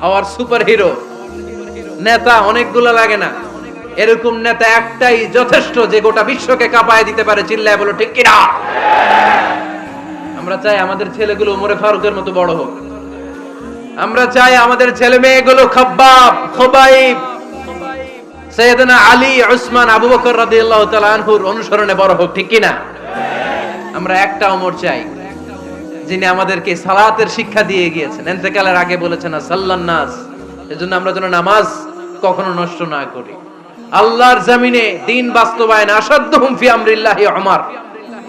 hour super hero. নেতা অনেকগুলো লাগে না, এরকম নেতা একটাই যথেষ্ট, যে গোটা বিশ্বকে কাঁপায় দিতে পারে। চিল্লায় বলো ঠিক কিনা? আমরা চাই আমাদের ছেলেগুলো ওমরে ফারুকের মতো বড় হোক। আমরা চাই আমাদের ছেলে মেয়েগুলো খাব্বাব, খুবাইব, সাইয়েদনা আলী, উসমান, আবু বকর রাদিয়াল্লাহু তাআলা আনহুর অনুসরণে বড় হোক, ঠিক কিনা? আমরা একটা ওমর চাই, যিনি আমাদেরকে সালাতের শিক্ষা দিয়ে গিয়েছেন, ইন্তেকালের আগে বলেছেন সাল্লান নাস। এজন্য আমরা যেন নামাজ কখনো নষ্ট না করি। আল্লাহর জমিনে দ্বীন বাস্তবায়ন আসাদ্দুহুম ফি আমরিল্লাহি ওমর।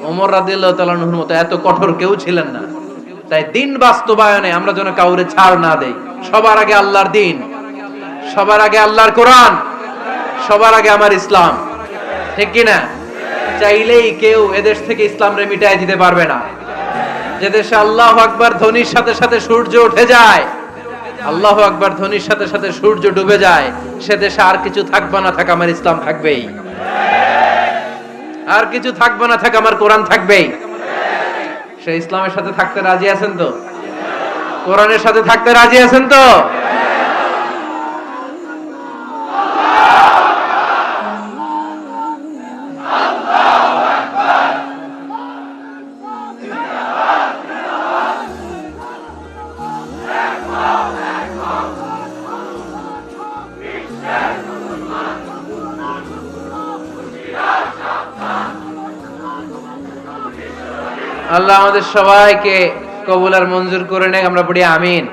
ওমর রাদিয়াল্লাহু তাআলা আনহুর মতো এত কঠোর কেউ ছিলেন না। তাই দ্বীন বাস্তবায়নে আমরা যেন কাউরে ছাড় না দেই। সবার আগে আল্লাহর দ্বীন, সবার আগে আল্লাহর কোরআন, সবার আগে আমার ইসলাম, ঠিক কিনা? চাইলেই কেউ এদেশ থেকে ইসলাম রে মিটায় দিতে পারবে না। যে দেশে আল্লাহু আকবার ধ্বনির সাথে সাথে সূর্য উঠে যায়, আল্লাহু আকবার ধ্বনির সাথে সাথে সূর্য ডুবে যায়, সে দেশে আর কিছু থাকবে না থাক, আমার ইসলাম থাকবেই। আর কিছু থাকবে না থাক, আমার কোরআন থাকবেই। সে ইসলামের সাথে থাকতে রাজি আছেন তো? কোরআনের সাথে থাকতে রাজি আছেন তো? আল্লাহ আমাদের সবাইকে কবুল আর মঞ্জুর করে নেয়। আমরা পড়ি আমিন।